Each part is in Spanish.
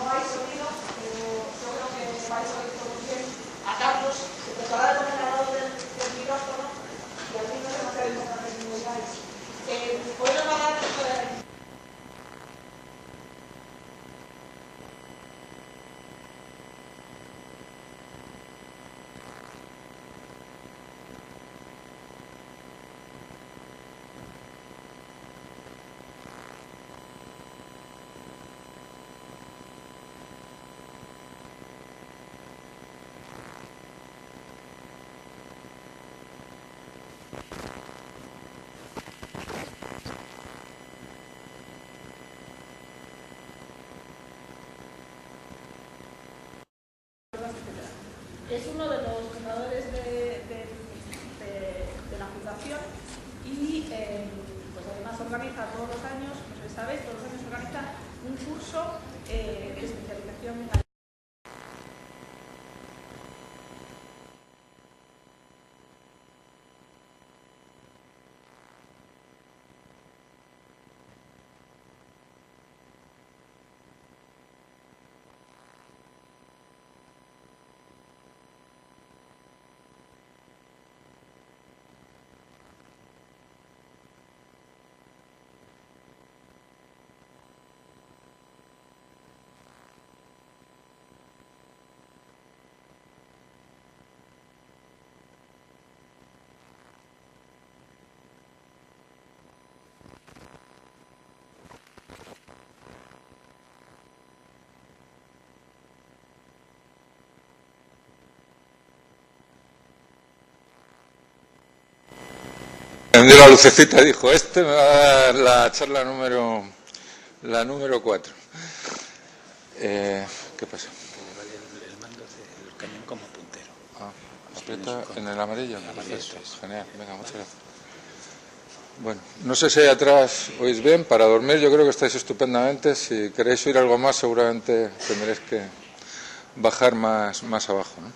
no hay sonido, pero seguro que vais a oír todo bien. A Carlos, que preparará también al lado del micrófono, y al fin no es demasiado importante que me digáis. Hoy nos va a dar es uno de los fundadores de la fundación y pues además organiza todos los años, no sé si sabéis, todos los años organiza un curso de especialización en Prendió la lucecita y dijo, me va a dar la charla número 4. ¿Qué pasa? El mando del cañón como puntero. Aprieta en el amarillo. Perfecto, genial, venga, muchas gracias. Bueno, no sé si ahí atrás oís bien, para dormir yo creo que estáis estupendamente. Si queréis oír algo más seguramente tendréis que bajar más abajo, ¿no?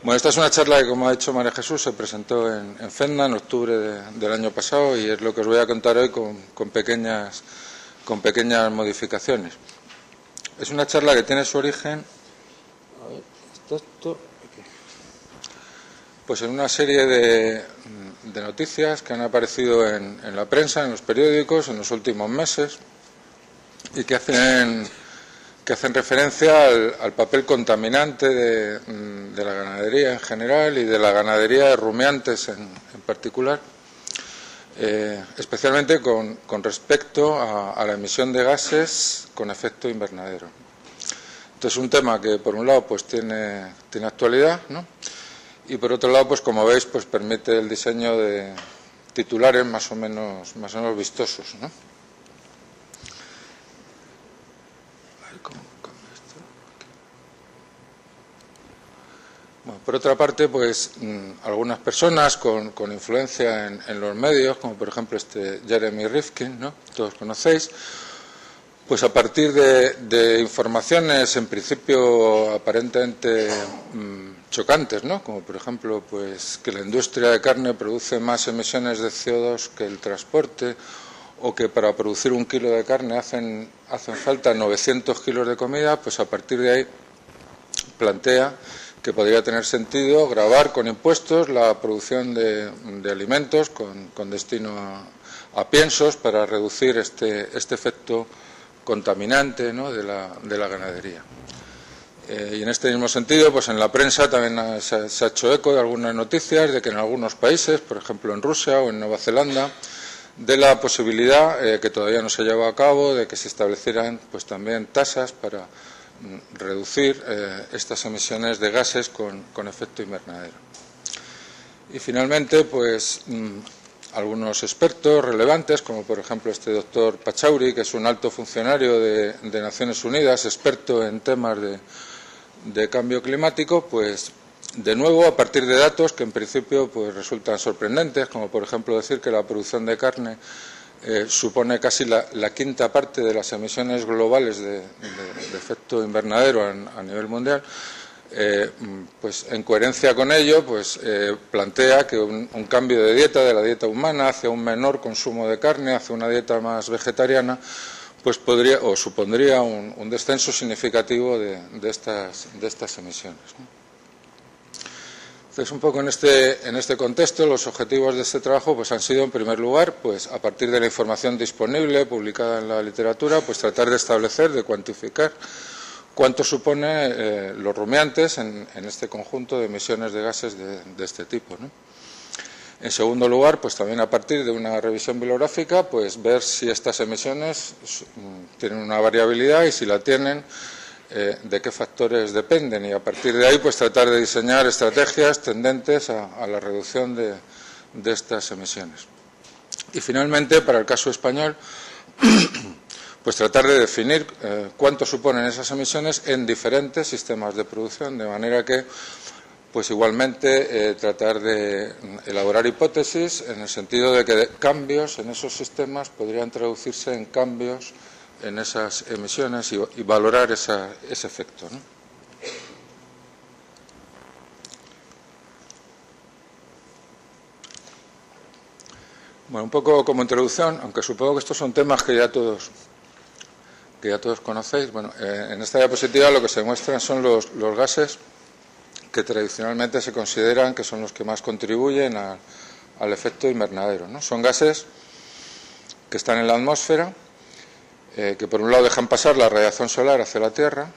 Bueno, esta es una charla que, como ha dicho María Jesús, se presentó en FEDNA en octubre del año pasado y es lo que os voy a contar hoy con pequeñas modificaciones. Es una charla que tiene su origen pues en una serie de noticias que han aparecido en la prensa, en los periódicos, en los últimos meses y que hacen referencia al papel contaminante de la ganadería en general y de la ganadería de rumiantes en particular, especialmente con respecto a la emisión de gases con efecto invernadero. Entonces, un tema que por un lado pues tiene actualidad, ¿no? Y por otro lado, pues como veis, pues permite el diseño de titulares más o menos vistosos, ¿no? Bueno, por otra parte, pues algunas personas con influencia en los medios, como por ejemplo Jeremy Rifkin, ¿no? Todos conocéis, pues a partir de informaciones en principio aparentemente chocantes, ¿no? Como por ejemplo, pues que la industria de carne produce más emisiones de CO2 que el transporte, o que para producir 1 kilo de carne hacen falta 900 kilos de comida, pues a partir de ahí plantea que podría tener sentido gravar con impuestos la producción de alimentos con destino a piensos para reducir este efecto contaminante, ¿no? de la ganadería. Y en este mismo sentido, pues en la prensa también se ha hecho eco de algunas noticias de que en algunos países, por ejemplo en Rusia o en Nueva Zelanda, de la posibilidad, que todavía no se lleva a cabo, de que se establecieran pues también tasas para reducir estas emisiones de gases con efecto invernadero. Y finalmente, pues algunos expertos relevantes, como por ejemplo este doctor Pachauri, que es un alto funcionario de Naciones Unidas, experto en temas de cambio climático, pues de nuevo a partir de datos que en principio pues resultan sorprendentes, como por ejemplo decir que la producción de carne supone casi la quinta parte de las emisiones globales de efecto invernadero a nivel mundial, pues en coherencia con ello pues plantea que un cambio de la dieta humana hacia un menor consumo de carne, hacia una dieta más vegetariana, pues podría o supondría un descenso significativo de estas emisiones, ¿no? Entonces, un poco en este contexto, los objetivos de este trabajo pues han sido, en primer lugar, pues a partir de la información disponible, publicada en la literatura, pues tratar de establecer, de cuantificar cuánto supone los rumiantes en este conjunto de emisiones de gases de este tipo, ¿no? En segundo lugar, pues también a partir de una revisión bibliográfica, pues ver si estas emisiones tienen una variabilidad y si la tienen, de qué factores dependen, y a partir de ahí pues tratar de diseñar estrategias tendentes a la reducción de estas emisiones. Y finalmente, para el caso español, pues tratar de definir cuánto suponen esas emisiones en diferentes sistemas de producción, de manera que pues igualmente tratar de elaborar hipótesis en el sentido de que cambios en esos sistemas podrían traducirse en cambios en esas emisiones y valorar ese efecto, ¿no? Bueno, un poco como introducción, aunque supongo que estos son temas que ya todos conocéis. Bueno, en esta diapositiva lo que se muestran son los gases que tradicionalmente se consideran que son los que más contribuyen al efecto invernadero, ¿no? Son gases que están en la atmósfera, que por un lado dejan pasar la radiación solar hacia la Tierra,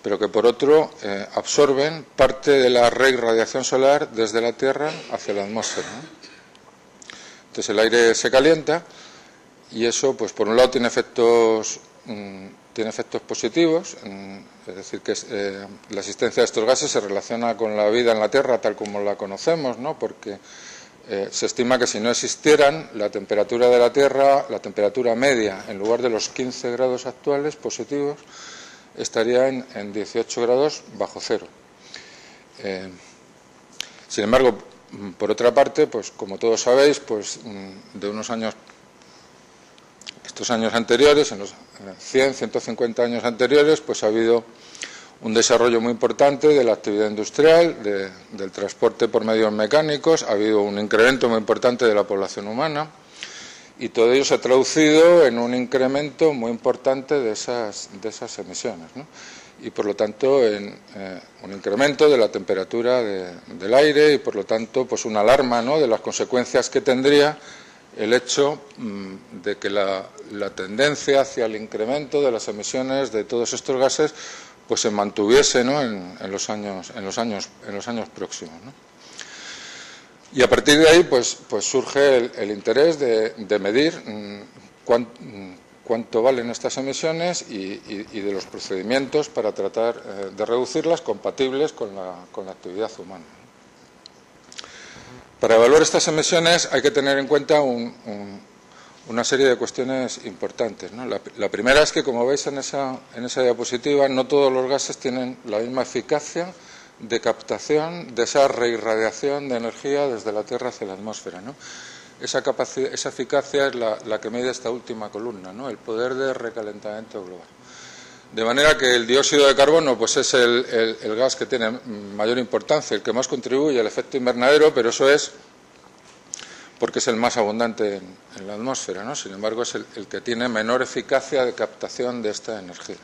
pero que por otro absorben parte de la radiación solar desde la Tierra hacia la atmósfera, ¿no? Entonces el aire se calienta y eso, pues por un lado tiene efectos positivos, es decir, que la existencia de estos gases se relaciona con la vida en la Tierra tal como la conocemos, ¿no? Porque se estima que si no existieran, la temperatura de la Tierra, la temperatura media, en lugar de los 15 grados actuales positivos, estaría en 18 grados bajo cero. Sin embargo, por otra parte, pues como todos sabéis, pues de unos años, estos años anteriores, en los 100, 150 años anteriores, pues ha habido un desarrollo muy importante de la actividad industrial, del transporte por medios mecánicos, ha habido un incremento muy importante de la población humana y todo ello se ha traducido en un incremento muy importante de esas emisiones, ¿no? Y por lo tanto en un incremento de la temperatura del aire y por lo tanto pues una alarma, ¿no?, de las consecuencias que tendría el hecho de que la tendencia hacia el incremento de las emisiones de todos estos gases pues se mantuviese, ¿no?, en los años próximos, ¿no? Y a partir de ahí pues surge el interés de medir cuánto valen estas emisiones y de los procedimientos para tratar de reducirlas compatibles con la actividad humana. Para evaluar estas emisiones hay que tener en cuenta una serie de cuestiones importantes, ¿no? La primera es que, como veis en esa diapositiva, no todos los gases tienen la misma eficacia de captación de esa reirradiación de energía desde la Tierra hacia la atmósfera, ¿no? Esa eficacia es la que mide esta última columna, ¿no?, el poder de recalentamiento global. De manera que el dióxido de carbono pues es el gas que tiene mayor importancia, el que más contribuye al efecto invernadero, pero eso es porque es el más abundante en la atmósfera, ¿no? Sin embargo, es el que tiene menor eficacia de captación de esta energía.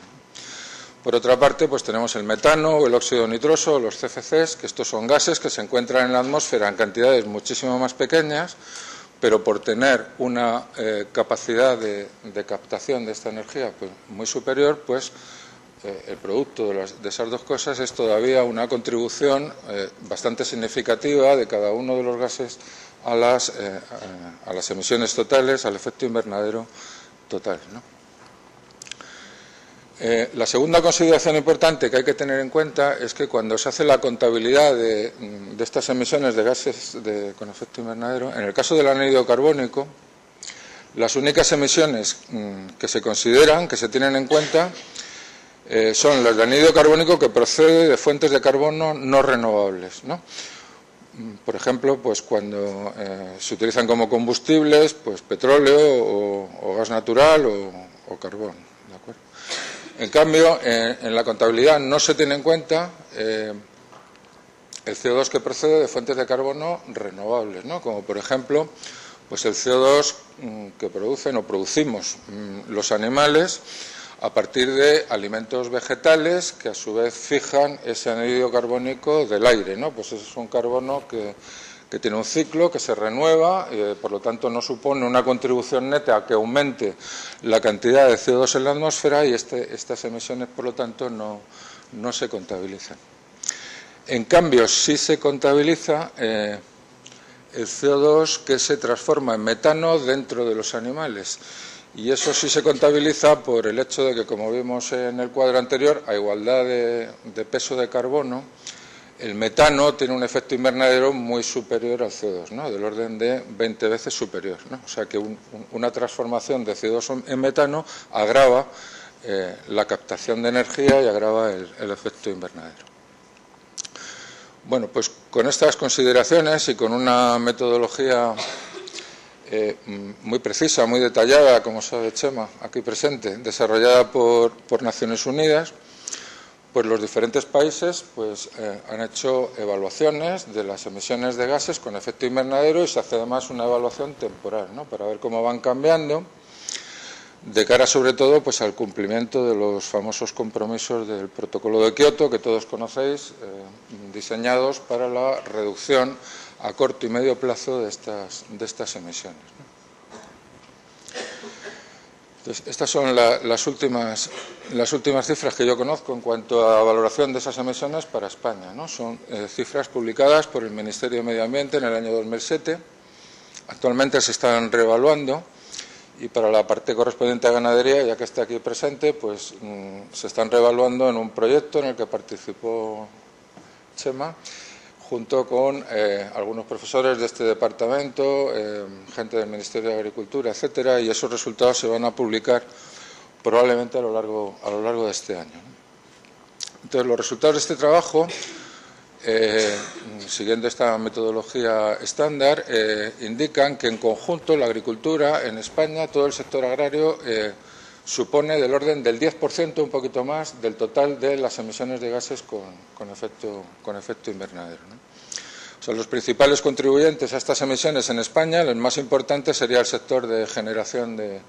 Por otra parte, pues tenemos el metano o el óxido nitroso, los CFCs, que estos son gases que se encuentran en la atmósfera en cantidades muchísimo más pequeñas, pero por tener una capacidad de captación de esta energía pues muy superior, pues el producto de esas dos cosas es todavía una contribución bastante significativa de cada uno de los gases a las emisiones totales, al efecto invernadero total, ¿no? La segunda consideración importante que hay que tener en cuenta es que cuando se hace la contabilidad de estas emisiones de gases con efecto invernadero, en el caso del anhídrido carbónico, las únicas emisiones que se consideran, que se tienen en cuenta, son las de anhídrido carbónico que procede de fuentes de carbono no renovables, ¿no? Por ejemplo, pues cuando se utilizan como combustibles, pues petróleo o gas natural o carbón, ¿de acuerdo? En cambio, en la contabilidad no se tiene en cuenta el CO2 que procede de fuentes de carbono renovables, ¿no? Como por ejemplo, pues el CO2 que producen o producimos los animales a partir de alimentos vegetales que a su vez fijan ese anhídrido carbónico del aire, ¿no? Pues ese es un carbono que tiene un ciclo, que se renueva, por lo tanto no supone una contribución neta a que aumente la cantidad de CO2 en la atmósfera y estas emisiones, por lo tanto, no se contabilizan. En cambio, sí se contabiliza el CO2 que se transforma en metano dentro de los animales. Y eso sí se contabiliza por el hecho de que, como vimos en el cuadro anterior, a igualdad de peso de carbono, el metano tiene un efecto invernadero muy superior al CO2, ¿no? Del orden de 20 veces superior, ¿no? O sea que una transformación de CO2 en metano agrava la captación de energía y agrava el efecto invernadero. Bueno, pues con estas consideraciones y con una metodología muy precisa, muy detallada, como sabe Chema, aquí presente, desarrollada por Naciones Unidas, pues los diferentes países pues, han hecho evaluaciones de las emisiones de gases con efecto invernadero y se hace además una evaluación temporal, ¿no? Para ver cómo van cambiando, de cara sobre todo pues, al cumplimiento de los famosos compromisos del Protocolo de Kioto, que todos conocéis, diseñados para la reducción a corto y medio plazo de estas emisiones, ¿no? Entonces, estas son las últimas cifras que yo conozco en cuanto a valoración de esas emisiones para España, ¿no? Son cifras publicadas por el Ministerio de Medio Ambiente en el año 2007. Actualmente se están reevaluando y para la parte correspondiente a ganadería, ya que está aquí presente, pues se están reevaluando en un proyecto en el que participó Chema, junto con algunos profesores de este departamento, gente del Ministerio de Agricultura, etcétera, y esos resultados se van a publicar probablemente a lo largo de este año. Entonces, los resultados de este trabajo, siguiendo esta metodología estándar, indican que en conjunto la agricultura en España, todo el sector agrario, supone del orden del 10%, un poquito más, del total de las emisiones de gases con efecto invernadero, ¿no? O sea, los principales contribuyentes a estas emisiones en España, el más importante sería el sector de generación de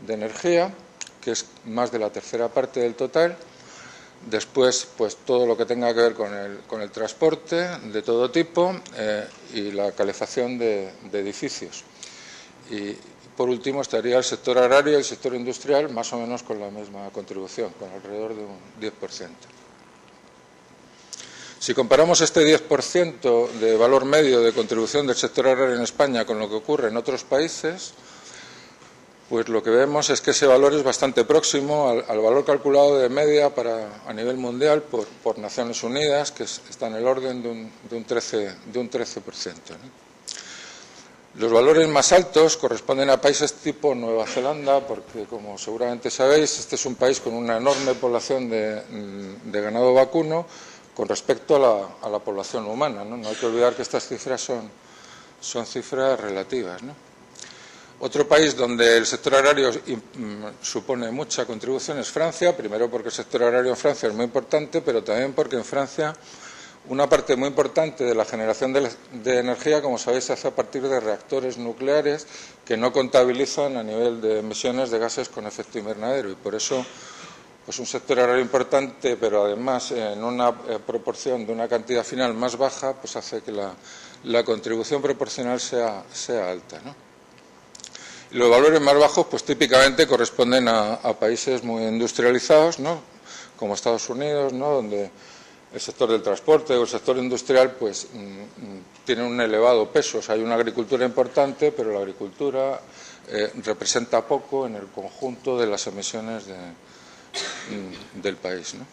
energía, que es más de la tercera parte del total. Después, pues todo lo que tenga que ver con el transporte de todo tipo y la calefacción de edificios. Y por último estaría el sector agrario y el sector industrial, más o menos con la misma contribución, con alrededor de un 10%. Si comparamos este 10% de valor medio de contribución del sector agrario en España con lo que ocurre en otros países, pues lo que vemos es que ese valor es bastante próximo al valor calculado de media a nivel mundial por Naciones Unidas, que está en el orden de un 13%, ¿no? Los valores más altos corresponden a países tipo Nueva Zelanda, porque, como seguramente sabéis, este es un país con una enorme población de ganado vacuno con respecto a la población humana, ¿no? No hay que olvidar que estas cifras son cifras relativas, ¿no? Otro país donde el sector agrario supone mucha contribución es Francia, primero porque el sector agrario en Francia es muy importante, pero también porque en Francia una parte muy importante de la generación de energía, como sabéis, se hace a partir de reactores nucleares que no contabilizan a nivel de emisiones de gases con efecto invernadero y por eso pues un sector agrario importante, pero además en una proporción de una cantidad final más baja, pues hace que la contribución proporcional sea alta, ¿no? Y los valores más bajos, pues típicamente corresponden a países muy industrializados, ¿no? Como Estados Unidos, ¿no? Donde el sector del transporte o el sector industrial pues tiene un elevado peso. O sea, hay una agricultura importante, pero la agricultura representa poco en el conjunto de las emisiones del país, ¿no?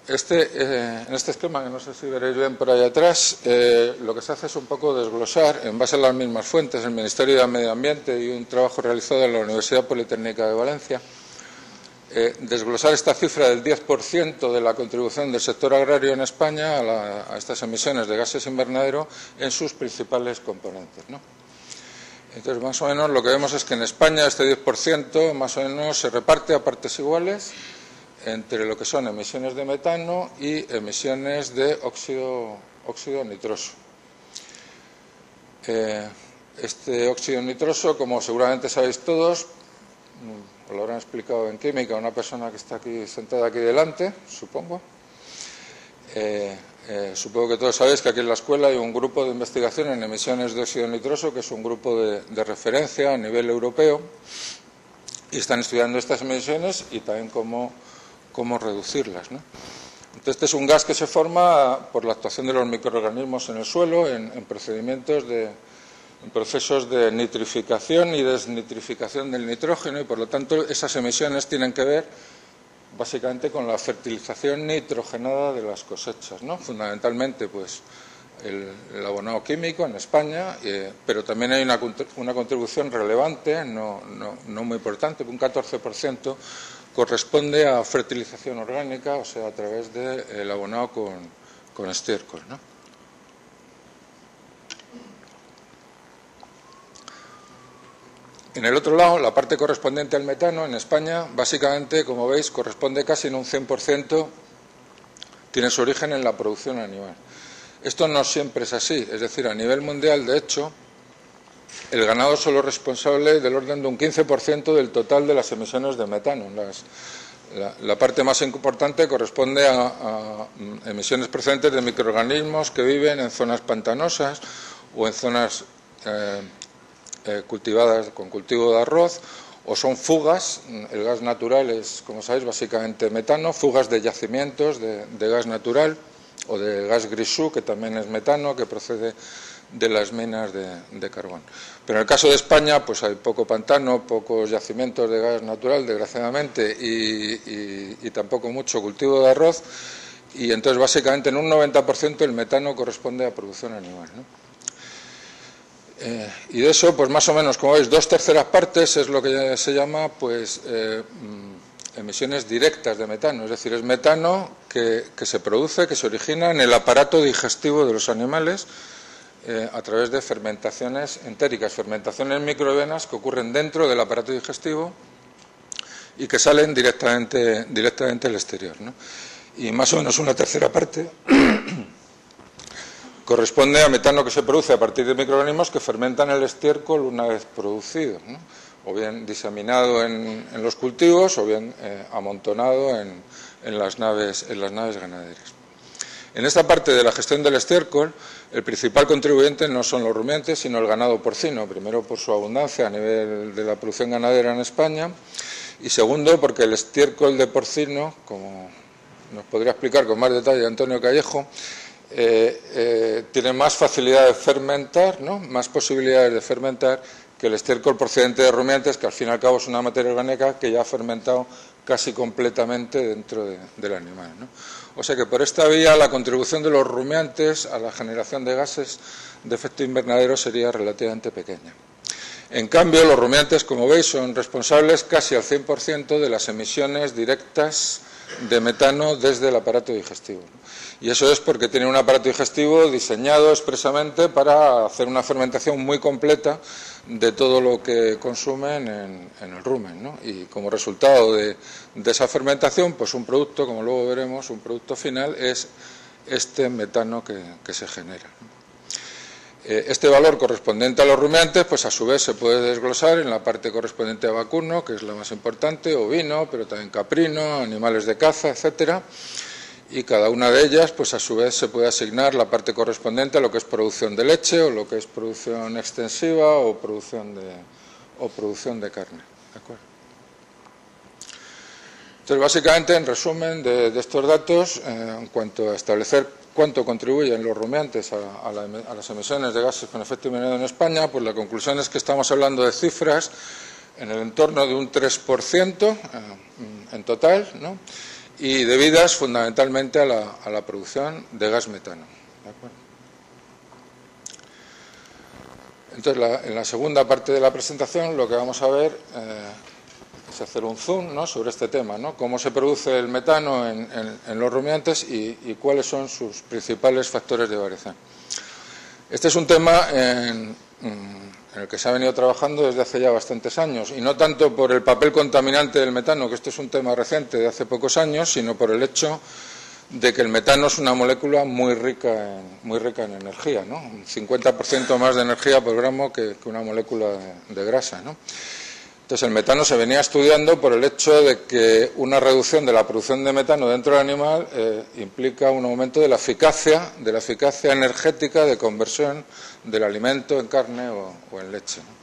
En este esquema, que no sé si veréis bien por ahí atrás, lo que se hace es un poco desglosar, en base a las mismas fuentes, el Ministerio de Medio Ambiente y un trabajo realizado en la Universidad Politécnica de Valencia, desglosar esta cifra del 10% de la contribución del sector agrario en España a estas emisiones de gases invernadero en sus principales componentes, ¿no? Entonces, más o menos lo que vemos es que en España este 10% más o menos se reparte a partes iguales entre lo que son emisiones de metano y emisiones de óxido nitroso. Este óxido nitroso, como seguramente sabéis todos, os lo habrán explicado en química una persona que está aquí sentada aquí delante, supongo. Supongo que todos sabéis que aquí en la escuela hay un grupo de investigación en emisiones de óxido nitroso, que es un grupo de referencia a nivel europeo, y están estudiando estas emisiones y también cómo reducirlas, ¿no? Entonces, este es un gas que se forma por la actuación de los microorganismos en el suelo, en procesos de nitrificación y desnitrificación del nitrógeno, y por lo tanto esas emisiones tienen que ver básicamente con la fertilización nitrogenada de las cosechas, ¿no? Fundamentalmente, pues, el abonado químico en España, pero también hay una contribución relevante, no muy importante, un 14% corresponde a fertilización orgánica, o sea, a través del abonado con estiércol, ¿no? En el otro lado, la parte correspondiente al metano en España, básicamente, como veis, corresponde casi en un 100%, tiene su origen en la producción animal. Esto no siempre es así, es decir, a nivel mundial, de hecho, el ganado es solo responsable del orden de un 15% del total de las emisiones de metano. La parte más importante corresponde a emisiones procedentes de microorganismos que viven en zonas pantanosas o en zonas cultivadas con cultivo de arroz, o son fugas. El gas natural es, como sabéis, básicamente metano, fugas de yacimientos de gas natural o de gas grisú, que también es metano, que procede de las minas de carbón. Pero en el caso de España, pues hay poco pantano, pocos yacimientos de gas natural, desgraciadamente, y tampoco mucho cultivo de arroz, y entonces básicamente en un 90% el metano corresponde a producción animal, ¿no? Y de eso, pues más o menos, como veis, 2/3 partes es lo que se llama, pues, emisiones directas de metano, es decir, es metano que se produce, que se origina en el aparato digestivo de los animales a través de fermentaciones entéricas, fermentaciones microbianas que ocurren dentro del aparato digestivo y que salen directamente al exterior, ¿no? Y más o menos 1/3 parte corresponde a metano que se produce a partir de microorganismos que fermentan el estiércol una vez producido, ¿no? O bien diseminado en los cultivos o bien amontonado en las naves ganaderas. En esta parte de la gestión del estiércol, el principal contribuyente no son los rumiantes, sino el ganado porcino, primero por su abundancia a nivel de la producción ganadera en España, y segundo porque el estiércol de porcino, como nos podría explicar con más detalle Antonio Callejo, tiene más facilidad de fermentar, ¿no? Más posibilidades de fermentar que el estiércol procedente de rumiantes, que al fin y al cabo es una materia orgánica que ya ha fermentado casi completamente dentro del animal, ¿no? O sea que por esta vía la contribución de los rumiantes a la generación de gases de efecto invernadero sería relativamente pequeña. En cambio, los rumiantes, como veis, son responsables casi al 100% de las emisiones directas de metano desde el aparato digestivo, ¿no? Y eso es porque tienen un aparato digestivo diseñado expresamente para hacer una fermentación muy completa de todo lo que consumen en el rumen, ¿no? Y como resultado de esa fermentación, pues un producto, como luego veremos, un producto final es este metano que se genera. Este valor correspondiente a los rumiantes, pues a su vez se puede desglosar en la parte correspondiente a vacuno, que es la más importante, ovino, pero también caprino, animales de caza, etcétera. Y cada una de ellas, pues a su vez se puede asignar la parte correspondiente a lo que es producción de leche, o lo que es producción extensiva, o producción de carne. ¿De acuerdo? Entonces, básicamente, en resumen de estos datos, en cuanto a establecer cuánto contribuyen los rumiantes a las emisiones de gases con efecto invernadero en España, pues la conclusión es que estamos hablando de cifras en el entorno de un 3% en total, ¿no? Y debidas fundamentalmente a la producción de gas metano. ¿De acuerdo? Entonces, en la segunda parte de la presentación lo que vamos a ver es hacer un zoom, ¿no?, sobre este tema, ¿no? Cómo se produce el metano en los rumiantes y cuáles son sus principales factores de variación. Este es un tema en el el que se ha venido trabajando desde hace ya bastantes años, y no tanto por el papel contaminante del metano, que esto es un tema reciente de hace pocos años, sino por el hecho de que el metano es una molécula muy rica en energía, ¿no? Un 50% más de energía por gramo que una molécula de grasa, ¿no? Entonces, el metano se venía estudiando por el hecho de que una reducción de la producción de metano dentro del animal implica un aumento de la eficacia energética de conversión del alimento en carne o en leche, ¿no?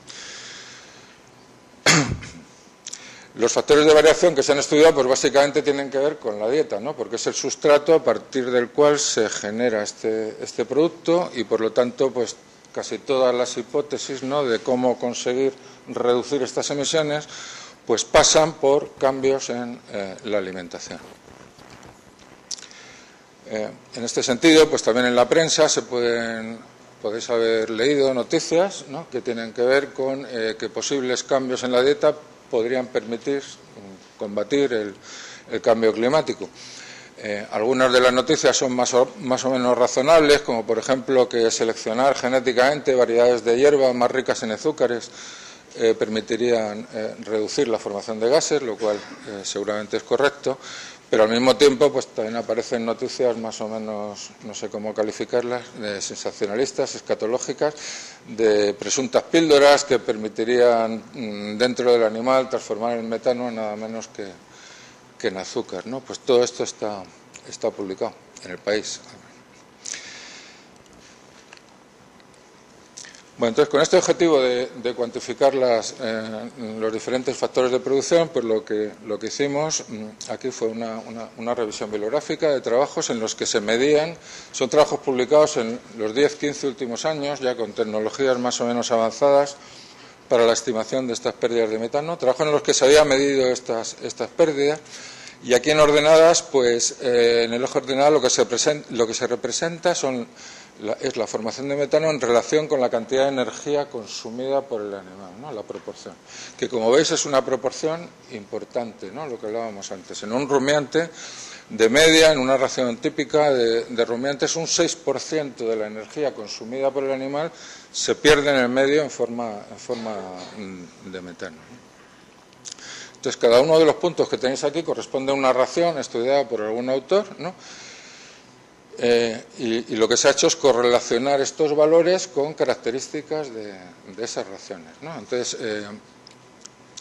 Los factores de variación que se han estudiado, pues básicamente tienen que ver con la dieta, ¿no? Porque es el sustrato a partir del cual se genera este producto y, por lo tanto, pues casi todas las hipótesis, ¿no?, de cómo conseguir reducir estas emisiones, pues pasan por cambios en la alimentación. En este sentido, pues también en la prensa podéis haber leído noticias, ¿no?, que tienen que ver con que posibles cambios en la dieta podrían permitir combatir el cambio climático. Algunas de las noticias son más o menos razonables, como por ejemplo que seleccionar genéticamente variedades de hierba más ricas en azúcares permitirían reducir la formación de gases, lo cual seguramente es correcto, pero al mismo tiempo pues también aparecen noticias más o menos, no sé cómo calificarlas, sensacionalistas, escatológicas, de presuntas píldoras que permitirían dentro del animal transformar el metano en nada menos que en azúcar, ¿no? Pues todo esto está publicado en El País. Bueno, entonces con este objetivo de cuantificar los diferentes factores de producción, pues lo que hicimos aquí fue una revisión bibliográfica de trabajos en los que se medían, son trabajos publicados en los 10-15 últimos años, ya con tecnologías más o menos avanzadas para la estimación de estas pérdidas de metano, trabajos en los que se había medido estas pérdidas, y aquí en ordenadas, pues en el eje ordenado lo que se representa es la formación de metano en relación con la cantidad de energía consumida por el animal, ¿no?, la proporción, que como veis es una proporción importante, ¿no?, lo que hablábamos antes. En un rumiante, de media, en una ración típica de rumiantes, un 6% de la energía consumida por el animal se pierde en el medio en forma de metano, ¿no? Entonces, cada uno de los puntos que tenéis aquí corresponde a una ración estudiada por algún autor, ¿no? Y lo que se ha hecho es correlacionar estos valores con características de esas raciones, ¿no? Entonces,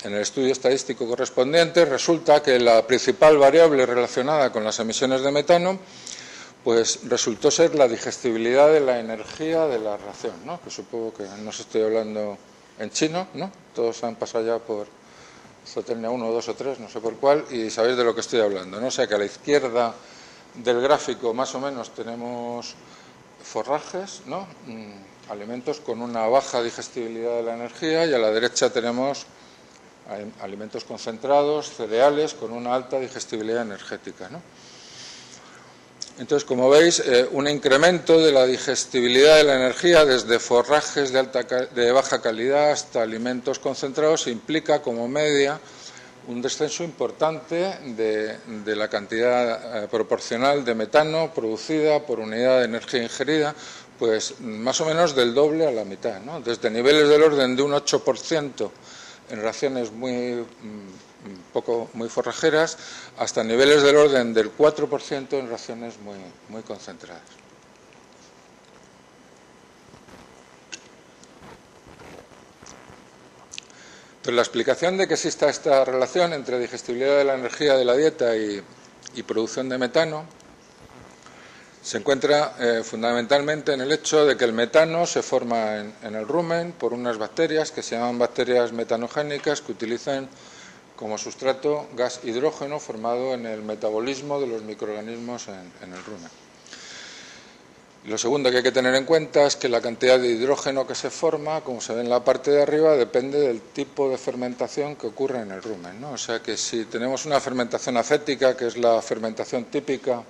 en el estudio estadístico correspondiente resulta que la principal variable relacionada con las emisiones de metano pues resultó ser la digestibilidad de la energía de la ración, ¿no?, que supongo que no os estoy hablando en chino, ¿no? Todos han pasado ya por Zootecnia 1, 2 o 3, no sé por cuál, y sabéis de lo que estoy hablando, ¿no? O sea que a la izquierda del gráfico más o menos tenemos forrajes, ¿no?, alimentos con una baja digestibilidad de la energía, y a la derecha tenemos alimentos concentrados, cereales con una alta digestibilidad energética, ¿no? Entonces, como veis, un incremento de la digestibilidad de la energía desde forrajes de baja calidad hasta alimentos concentrados implica como media un descenso importante de la cantidad proporcional de metano producida por unidad de energía ingerida, pues más o menos del doble a la mitad, ¿no?, desde niveles del orden de un 8% en raciones muy forrajeras hasta niveles del orden del 4% en raciones muy concentradas. Entonces, la explicación de que exista esta relación entre digestibilidad de la energía de la dieta y producción de metano se encuentra fundamentalmente en el hecho de que el metano se forma en el rumen por unas bacterias que se llaman bacterias metanogénicas, que utilizan como sustrato gas hidrógeno formado en el metabolismo de los microorganismos en el rumen. Lo segundo que hay que tener en cuenta es que la cantidad de hidrógeno que se forma, como se ve en la parte de arriba, depende del tipo de fermentación que ocurre en el rumen, ¿no? O sea que si tenemos una fermentación acética, que es la fermentación típica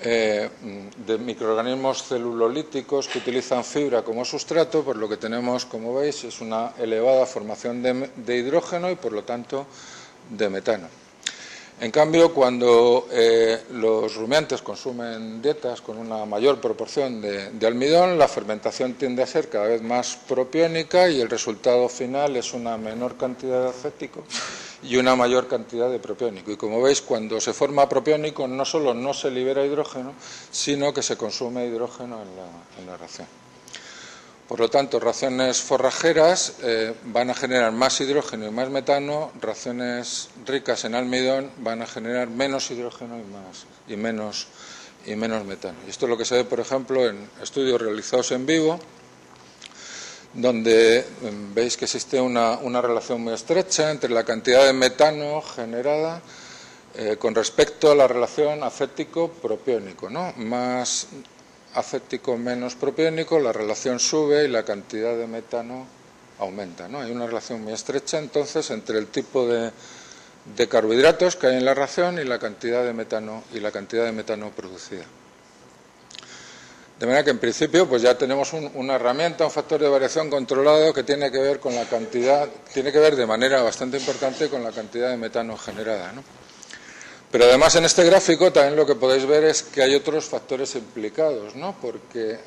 de microorganismos celulolíticos que utilizan fibra como sustrato, pues lo que tenemos, como veis, es una elevada formación de hidrógeno y, por lo tanto, de metano. En cambio, cuando los rumiantes consumen dietas con una mayor proporción de almidón, la fermentación tiende a ser cada vez más propiónica y el resultado final es una menor cantidad de acético y una mayor cantidad de propiónico. Y como veis, cuando se forma propiónico no solo no se libera hidrógeno, sino que se consume hidrógeno en la ración. Por lo tanto, raciones forrajeras van a generar más hidrógeno y más metano, raciones ricas en almidón van a generar menos hidrógeno y menos metano. Y esto es lo que se ve, por ejemplo, en estudios realizados en vivo, donde veis que existe una relación muy estrecha entre la cantidad de metano generada con respecto a la relación acético-propiónico, ¿no? Más acético menos propiónico, la relación sube y la cantidad de metano aumenta, ¿no? Hay una relación muy estrecha entonces entre el tipo de carbohidratos que hay en la ración y la cantidad de metano producida. De manera que en principio pues ya tenemos una herramienta, un factor de variación controlado que tiene que ver con la cantidad, tiene que ver de manera bastante importante con la cantidad de metano generada, ¿no? Pero además en este gráfico también lo que podéis ver es que hay otros factores implicados, ¿no? Porque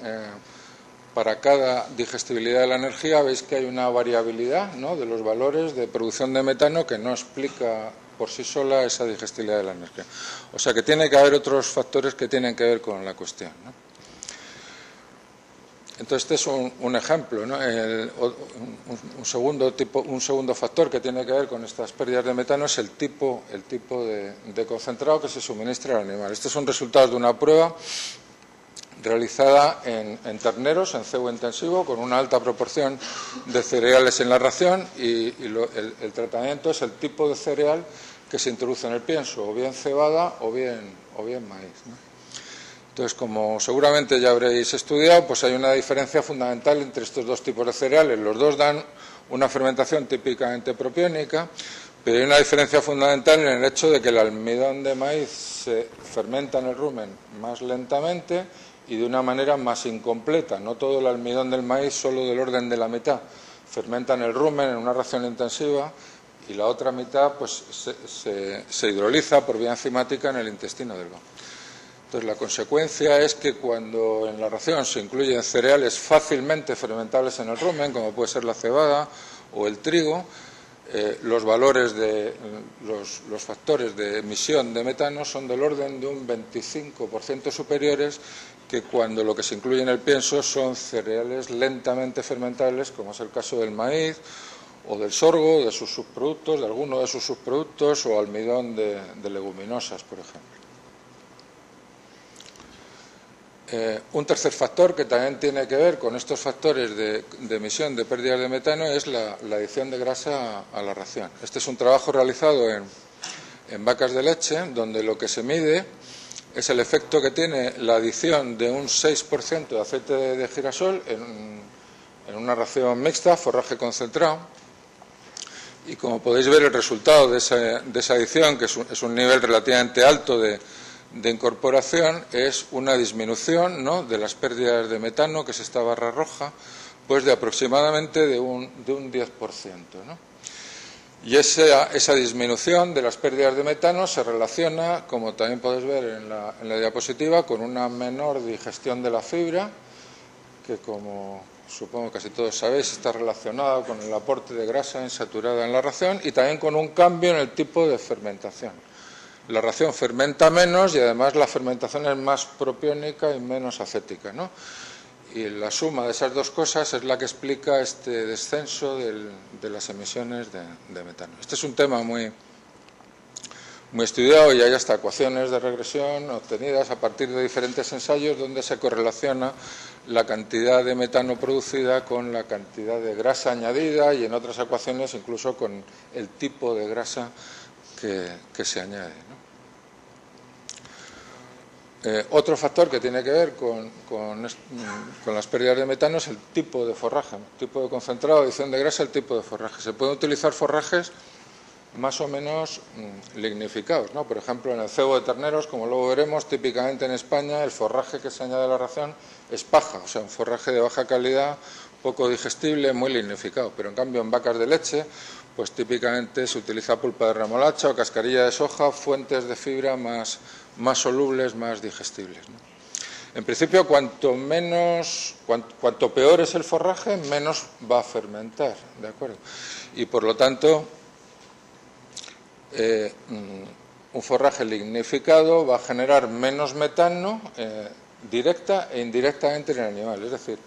para cada digestibilidad de la energía veis que hay una variabilidad, ¿no?, de los valores de producción de metano que no explica por sí sola esa digestibilidad de la energía. O sea que tiene que haber otros factores que tienen que ver con la cuestión, ¿no? Entonces este es un ejemplo, ¿no? Un segundo factor que tiene que ver con estas pérdidas de metano es el tipo de concentrado que se suministra al animal. Estos son resultados de una prueba realizada en terneros, en cebo intensivo, con una alta proporción de cereales en la ración y el tratamiento es el tipo de cereal que se introduce en el pienso, o bien cebada o bien maíz, ¿no? Entonces, como seguramente ya habréis estudiado, pues hay una diferencia fundamental entre estos dos tipos de cereales. Los dos dan una fermentación típicamente propiónica, pero hay una diferencia fundamental en el hecho de que el almidón de maíz se fermenta en el rumen más lentamente y de una manera más incompleta. No todo el almidón del maíz, solo del orden de la mitad, fermenta en el rumen en una ración intensiva y la otra mitad pues se hidroliza por vía enzimática en el intestino delgado. Entonces, la consecuencia es que cuando en la ración se incluyen cereales fácilmente fermentables en el rumen, como puede ser la cebada o el trigo, los valores de los factores de emisión de metano son del orden de un 25% superiores que cuando lo que se incluye en el pienso son cereales lentamente fermentables, como es el caso del maíz o del sorgo, de sus subproductos, de alguno de sus subproductos o almidón de leguminosas, por ejemplo. Un tercer factor que también tiene que ver con estos factores de emisión de pérdidas de metano es la adición de grasa a la ración. Este es un trabajo realizado en vacas de leche, donde lo que se mide es el efecto que tiene la adición de un 6% de aceite de girasol en una ración mixta, forraje concentrado. Y como podéis ver, el resultado de esa adición, que es un nivel relativamente alto de incorporación, es una disminución, ¿no?, de las pérdidas de metano, que es esta barra roja, pues de aproximadamente de un 10%, ¿no? Y esa disminución de las pérdidas de metano se relaciona, como también podéis ver en la diapositiva, con una menor digestión de la fibra, que como supongo casi todos sabéis está relacionada con el aporte de grasa insaturada en la ración y también con un cambio en el tipo de fermentación. La ración fermenta menos y además la fermentación es más propiónica y menos acética, ¿no? Y la suma de esas dos cosas es la que explica este descenso de las emisiones de metano. Este es un tema muy estudiado y hay hasta ecuaciones de regresión obtenidas a partir de diferentes ensayos donde se correlaciona la cantidad de metano producida con la cantidad de grasa añadida y en otras ecuaciones incluso con el tipo de grasa que se añade, ¿no? Otro factor que tiene que ver con las pérdidas de metano es el tipo de forraje, el tipo de concentrado, adición de grasa, el tipo de forraje. Se pueden utilizar forrajes más o menos lignificados, ¿no? Por ejemplo, en el cebo de terneros, como luego veremos, típicamente en España el forraje que se añade a la ración es paja, o sea, un forraje de baja calidad poco digestible, muy lignificado. Pero en cambio en vacas de leche, pues típicamente se utiliza pulpa de remolacha o cascarilla de soja, fuentes de fibra más solubles, más digestibles, ¿no? En principio, cuanto peor es el forraje, menos va a fermentar, ¿de acuerdo? Y por lo tanto, un forraje lignificado va a generar menos metano directa e indirectamente en el animal, es decir,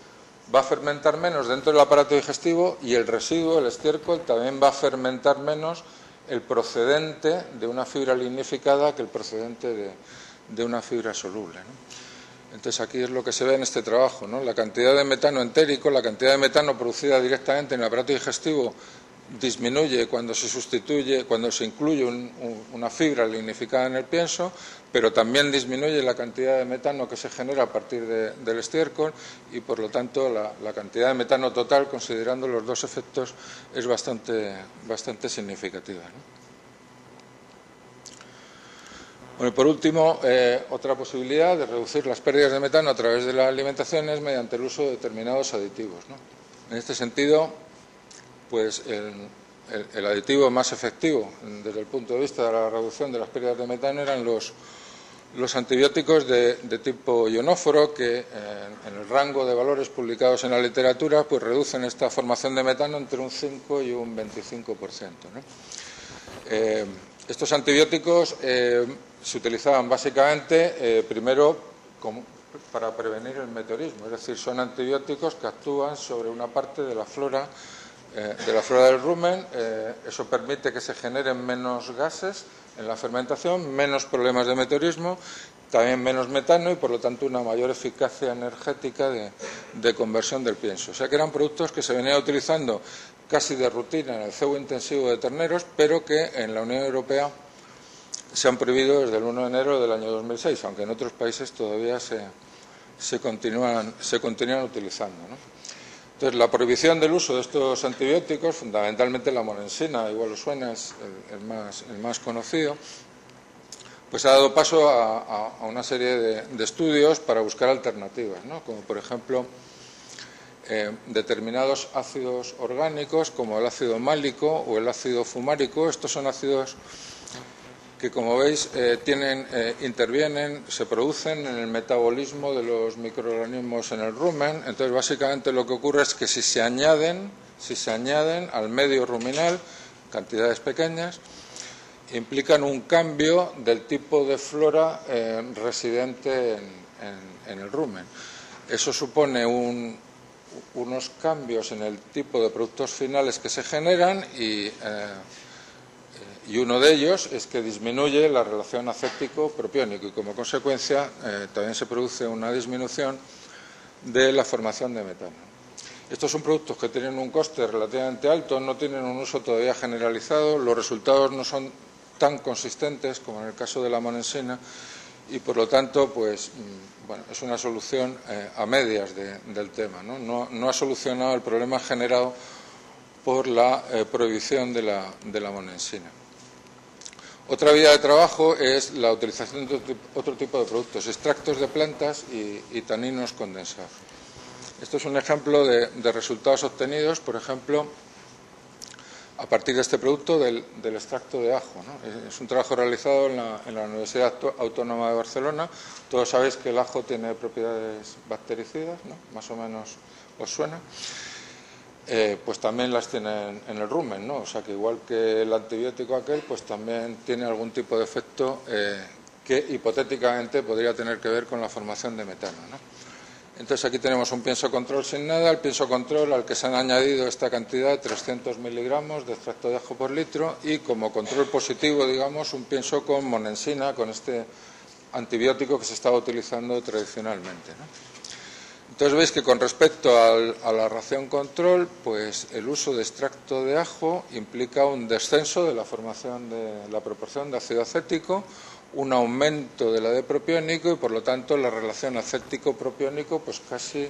va a fermentar menos dentro del aparato digestivo y el residuo, el estiércol, también va a fermentar menos el procedente de una fibra lignificada que el procedente de una fibra soluble, ¿no? Entonces aquí es lo que se ve en este trabajo, ¿no? La cantidad de metano entérico, la cantidad de metano producida directamente en el aparato digestivo disminuye cuando se incluye una fibra lignificada en el pienso, pero también disminuye la cantidad de metano que se genera a partir del estiércol y por lo tanto la cantidad de metano total, considerando los dos efectos, es bastante significativa, ¿no? Bueno, y por último, otra posibilidad de reducir las pérdidas de metano a través de la alimentación es mediante el uso de determinados aditivos, ¿no? En este sentido, pues el aditivo más efectivo desde el punto de vista de la reducción de las pérdidas de metano eran los antibióticos de tipo ionóforo, que en el rango de valores publicados en la literatura pues reducen esta formación de metano entre un 5 y un 25%, ¿no? Estos antibióticos se utilizaban básicamente primero para prevenir el meteorismo, es decir, son antibióticos que actúan sobre una parte de la flora del rumen. Eso permite que se generen menos gases en la fermentación, menos problemas de meteorismo, también menos metano y por lo tanto una mayor eficacia energética de conversión del pienso. O sea que eran productos que se venían utilizando casi de rutina en el cebo intensivo de terneros, pero que en la Unión Europea se han prohibido desde el 1 de enero del año 2006, aunque en otros países todavía se continúan utilizando, ¿no? Entonces, la prohibición del uso de estos antibióticos, fundamentalmente la monensina, igual os suena, es el más conocido, pues ha dado paso a una serie de estudios para buscar alternativas, ¿no? Como por ejemplo determinados ácidos orgánicos como el ácido málico o el ácido fumárico. Estos son ácidos que, como veis, intervienen, se producen en el metabolismo de los microorganismos en el rumen. Entonces, básicamente lo que ocurre es que si se añaden al medio ruminal cantidades pequeñas, implican un cambio del tipo de flora residente en el rumen. Eso supone unos cambios en el tipo de productos finales que se generan y uno de ellos es que disminuye la relación acéptico-propiónico y como consecuencia también se produce una disminución de la formación de metano. Estos son productos que tienen un coste relativamente alto, no tienen un uso todavía generalizado, los resultados no son tan consistentes como en el caso de la monensina y por lo tanto pues bueno, es una solución a medias del tema, ¿no? No ha solucionado el problema generado por la prohibición de la monensina. Otra vía de trabajo es la utilización de otro tipo de productos, extractos de plantas y taninos condensados. Esto es un ejemplo de resultados obtenidos, por ejemplo, a partir de este producto del extracto de ajo, ¿no? Es un trabajo realizado en la Universidad Autónoma de Barcelona. Todos sabéis que el ajo tiene propiedades bactericidas, ¿no? Más o menos os suena. Pues también las tienen en el rumen, ¿no? O sea que igual que el antibiótico aquel, pues también tiene algún tipo de efecto que hipotéticamente podría tener que ver con la formación de metano, ¿no? Entonces aquí tenemos un pienso control sin nada, el pienso control al que se han añadido esta cantidad, 300 miligramos de extracto de ajo por litro y como control positivo, digamos, un pienso con monensina, con este antibiótico que se estaba utilizando tradicionalmente, ¿no? Entonces veis que con respecto a la ración control, pues el uso de extracto de ajo implica un descenso de la formación de la proporción de ácido acético, un aumento de la de propiónico y por lo tanto la relación acético-propiónico pues casi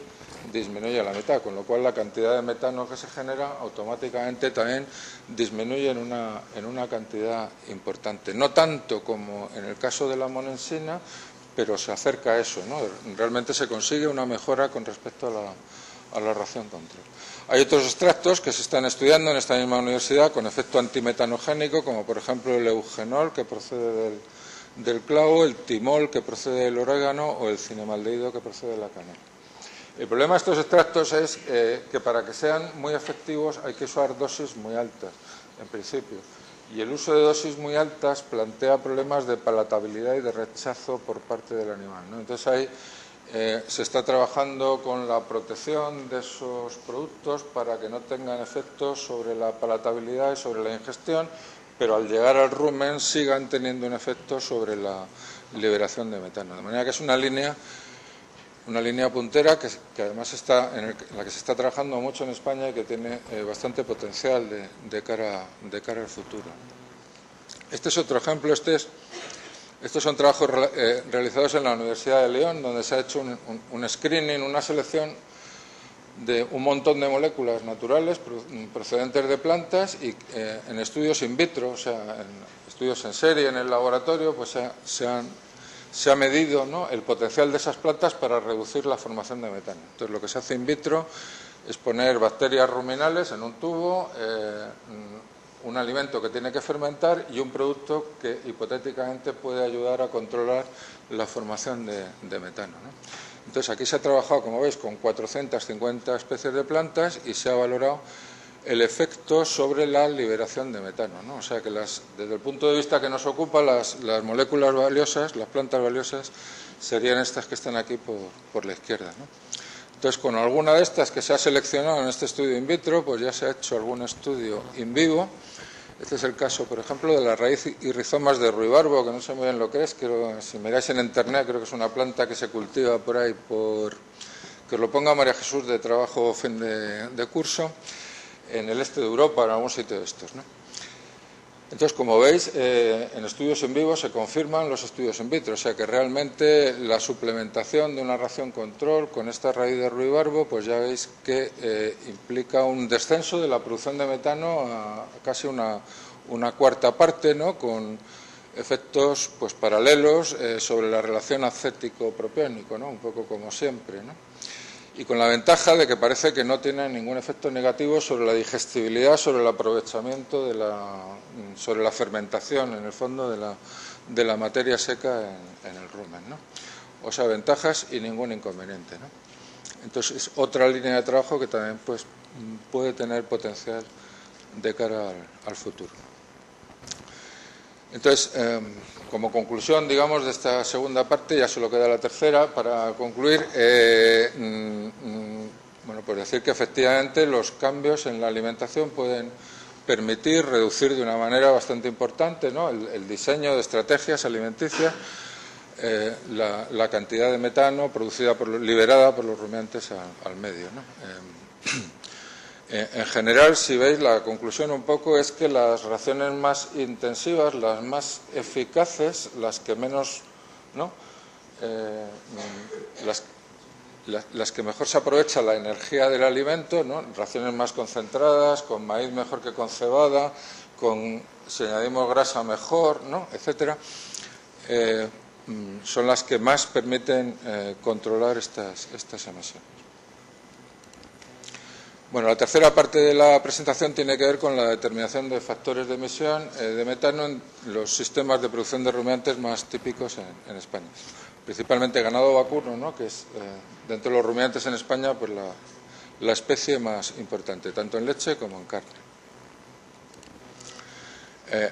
disminuye a la mitad, con lo cual la cantidad de metano que se genera automáticamente también disminuye en una cantidad importante. No tanto como en el caso de la monensina, pero se acerca a eso, ¿no? Realmente se consigue una mejora con respecto la ración control. Hay otros extractos que se están estudiando en esta misma universidad con efecto antimetanogénico, como por ejemplo el eugenol, que procede del clavo, el timol, que procede del orégano, o el cinemaldehído, que procede de la canela. El problema de estos extractos es que para que sean muy efectivos hay que usar dosis muy altas, en principio. Y el uso de dosis muy altas plantea problemas de palatabilidad y de rechazo por parte del animal, ¿no? Entonces ahí se está trabajando con la protección de esos productos para que no tengan efectos sobre la palatabilidad y sobre la ingestión, pero al llegar al rumen sigan teniendo un efecto sobre la liberación de metano. De manera que es una línea puntera que además está en la que se está trabajando mucho en España y que tiene bastante potencial de cara al futuro. Este es otro ejemplo. Estos son trabajos realizados en la Universidad de León, donde se ha hecho un screening, una selección de un montón de moléculas naturales procedentes de plantas y en estudios in vitro, o sea, en estudios en serie en el laboratorio, pues se ha medido, ¿no?, el potencial de esas plantas para reducir la formación de metano. Entonces, lo que se hace in vitro es poner bacterias ruminales en un tubo, un alimento que tiene que fermentar y un producto que hipotéticamente puede ayudar a controlar la formación de metano, ¿no? Entonces, aquí se ha trabajado, como veis, con 450 especies de plantas y se ha valorado el efecto sobre la liberación de metano, ¿no? O sea que desde el punto de vista que nos ocupa, las moléculas valiosas, las plantas valiosas, serían estas que están aquí por la izquierda, ¿no? Entonces, con alguna de estas que se ha seleccionado en este estudio in vitro, pues ya se ha hecho algún estudio in vivo. Este es el caso, por ejemplo, de la raíz y rizomas de ruibarbo, que no sé muy bien lo que es, si miráis en internet, creo que es una planta que se cultiva por ahí, que os lo ponga María Jesús de trabajo fin de curso, en el este de Europa, en algún sitio de estos, ¿no? Entonces, como veis, en estudios en vivo se confirman los estudios in vitro, o sea que realmente la suplementación de una ración control con esta raíz de ruibarbo, pues ya veis que implica un descenso de la producción de metano a casi una cuarta parte, ¿no?, con efectos pues paralelos sobre la relación acético-propiónico, ¿no?, un poco como siempre, ¿no?, y con la ventaja de que parece que no tiene ningún efecto negativo sobre la digestibilidad, sobre el aprovechamiento sobre la fermentación, en el fondo, de la materia seca en el rumen, ¿no? O sea, ventajas y ningún inconveniente, ¿no? Entonces, es otra línea de trabajo que también pues puede tener potencial de cara al futuro. Entonces, como conclusión, digamos, de esta segunda parte, ya solo queda la tercera, para concluir, bueno, pues decir que efectivamente los cambios en la alimentación pueden permitir reducir de una manera bastante importante, ¿no?, el diseño de estrategias alimenticias, la cantidad de metano liberada por los rumiantes al medio, ¿no? En general, si veis, la conclusión un poco es que las raciones más intensivas, las más eficaces, las que menos, ¿no?, las que mejor se aprovecha la energía del alimento, ¿no?, raciones más concentradas, con maíz mejor que con cebada, si añadimos grasa mejor, ¿no?, etcétera, son las que más permiten controlar estas emisiones. Bueno, la tercera parte de la presentación tiene que ver con la determinación de factores de emisión de metano en los sistemas de producción de rumiantes más típicos en España. Principalmente ganado vacuno, ¿no?, que es, dentro de los rumiantes en España, pues la especie más importante, tanto en leche como en carne.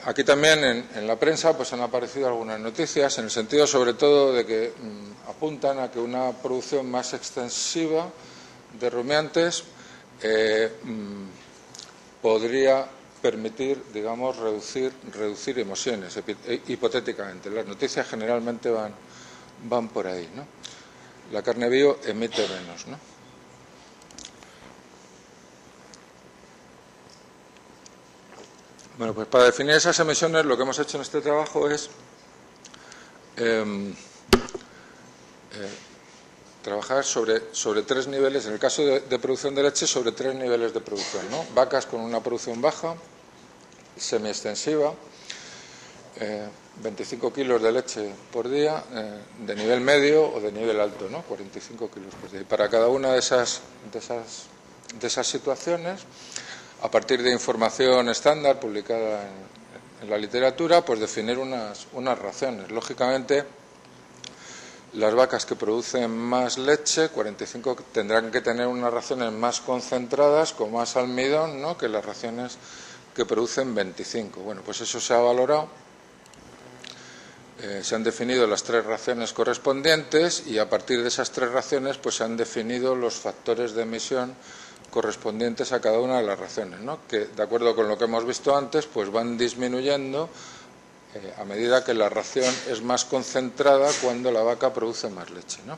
Aquí también en la prensa pues han aparecido algunas noticias, en el sentido sobre todo de que apuntan a que una producción más extensiva de rumiantes podría permitir, digamos, reducir emisiones, hipotéticamente. Las noticias generalmente van por ahí, ¿no? La carne bio emite menos, ¿no? Bueno, pues para definir esas emisiones lo que hemos hecho en este trabajo es trabajar sobre tres niveles, en el caso de producción de leche, sobre tres niveles de producción, ¿no? Vacas con una producción baja, semiextensiva, 25 kilos de leche por día, de nivel medio o de nivel alto, ¿no? 45 kilos por día. Y para cada una de esas situaciones, a partir de información estándar publicada en la literatura, pues definir unas raciones. Lógicamente, las vacas que producen más leche, 45, tendrán que tener unas raciones más concentradas, con más almidón, ¿no?, que las raciones que producen 25. Bueno, pues eso se ha valorado. Se han definido las 3 raciones correspondientes y a partir de esas 3 raciones pues se han definido los factores de emisión correspondientes a cada una de las raciones, ¿no?, que, de acuerdo con lo que hemos visto antes, pues van disminuyendo a medida que la ración es más concentrada cuando la vaca produce más leche, ¿no?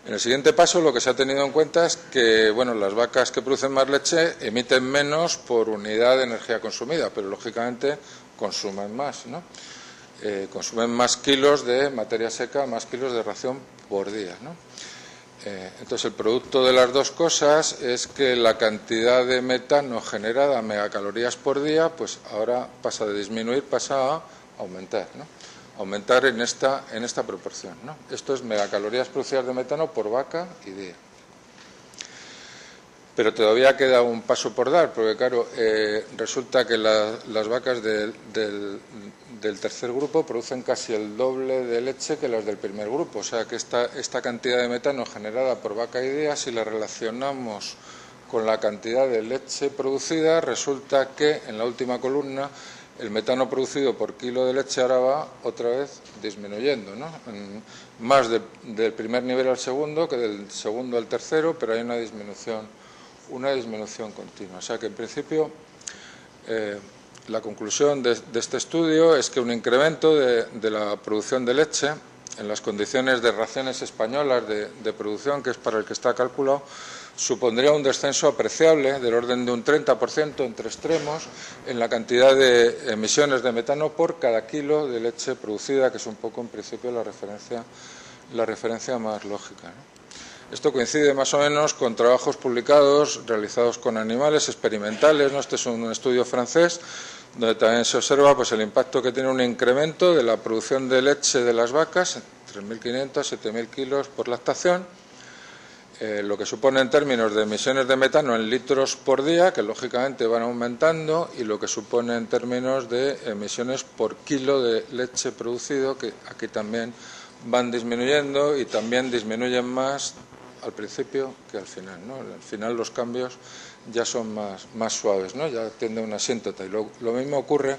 En el siguiente paso lo que se ha tenido en cuenta es que, bueno, las vacas que producen más leche emiten menos por unidad de energía consumida, pero lógicamente consumen más, ¿no? Consumen más kilos de materia seca, más kilos de ración por día, ¿no? Entonces, el producto de las dos cosas es que la cantidad de metano generada a megacalorías por día, pues ahora pasa de disminuir, pasa a aumentar, ¿no? Aumentar en esta proporción, ¿no? Esto es megacalorías producidas de metano por vaca y día. Pero todavía queda un paso por dar, porque claro, resulta que las vacas del tercer grupo producen casi el doble de leche que las del primer grupo. O sea que esta cantidad de metano generada por vaca y día, si la relacionamos con la cantidad de leche producida, resulta que en la última columna el metano producido por kilo de leche ahora va otra vez disminuyendo, ¿no? Más del primer nivel al segundo que del segundo al tercero, pero hay una disminución continua. O sea que en principio la conclusión de este estudio es que un incremento de la producción de leche en las condiciones de raciones españolas de producción, que es para el que está calculado, supondría un descenso apreciable del orden de un 30% entre extremos en la cantidad de emisiones de metano por cada kilo de leche producida, que es un poco en principio la referencia más lógica, ¿no? Esto coincide más o menos con trabajos publicados realizados con animales experimentales, ¿no? Este es un estudio francés donde también se observa pues el impacto que tiene un incremento de la producción de leche de las vacas, 3.500 a 7.000 kilos por lactación, lo que supone en términos de emisiones de metano en litros por día, que lógicamente van aumentando, y lo que supone en términos de emisiones por kilo de leche producido, que aquí también van disminuyendo y también disminuyen más al principio que al final, ¿no? Al final los cambios ya son más suaves, ¿no? Ya tiende a una asíntota. Y lo mismo ocurre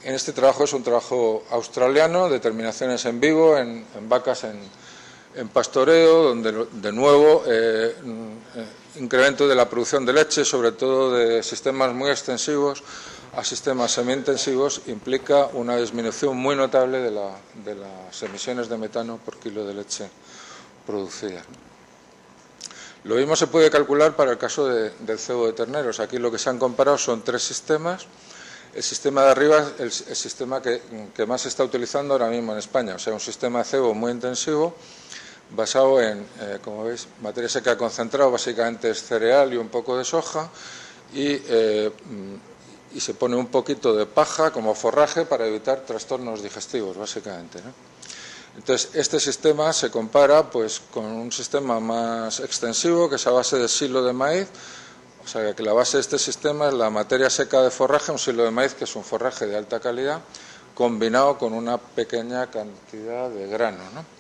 en este trabajo. Es un trabajo australiano, determinaciones en vivo, en vacas en pastoreo, donde de nuevo incremento de la producción de leche, sobre todo de sistemas muy extensivos a sistemas semiintensivos, implica una disminución muy notable de las emisiones de metano por kilo de leche producida. Lo mismo se puede calcular para el caso del cebo de terneros. Aquí lo que se han comparado son 3 sistemas. El sistema de arriba es el sistema que más se está utilizando ahora mismo en España, o sea, un sistema de cebo muy intensivo, basado en, como veis, materia seca concentrada, básicamente es cereal y un poco de soja, y se pone un poquito de paja como forraje para evitar trastornos digestivos, básicamente, ¿no? Entonces, este sistema se compara pues con un sistema más extensivo, que es a base de silo de maíz. O sea, que la base de este sistema es la materia seca de forraje, un silo de maíz que es un forraje de alta calidad, combinado con una pequeña cantidad de grano, ¿no?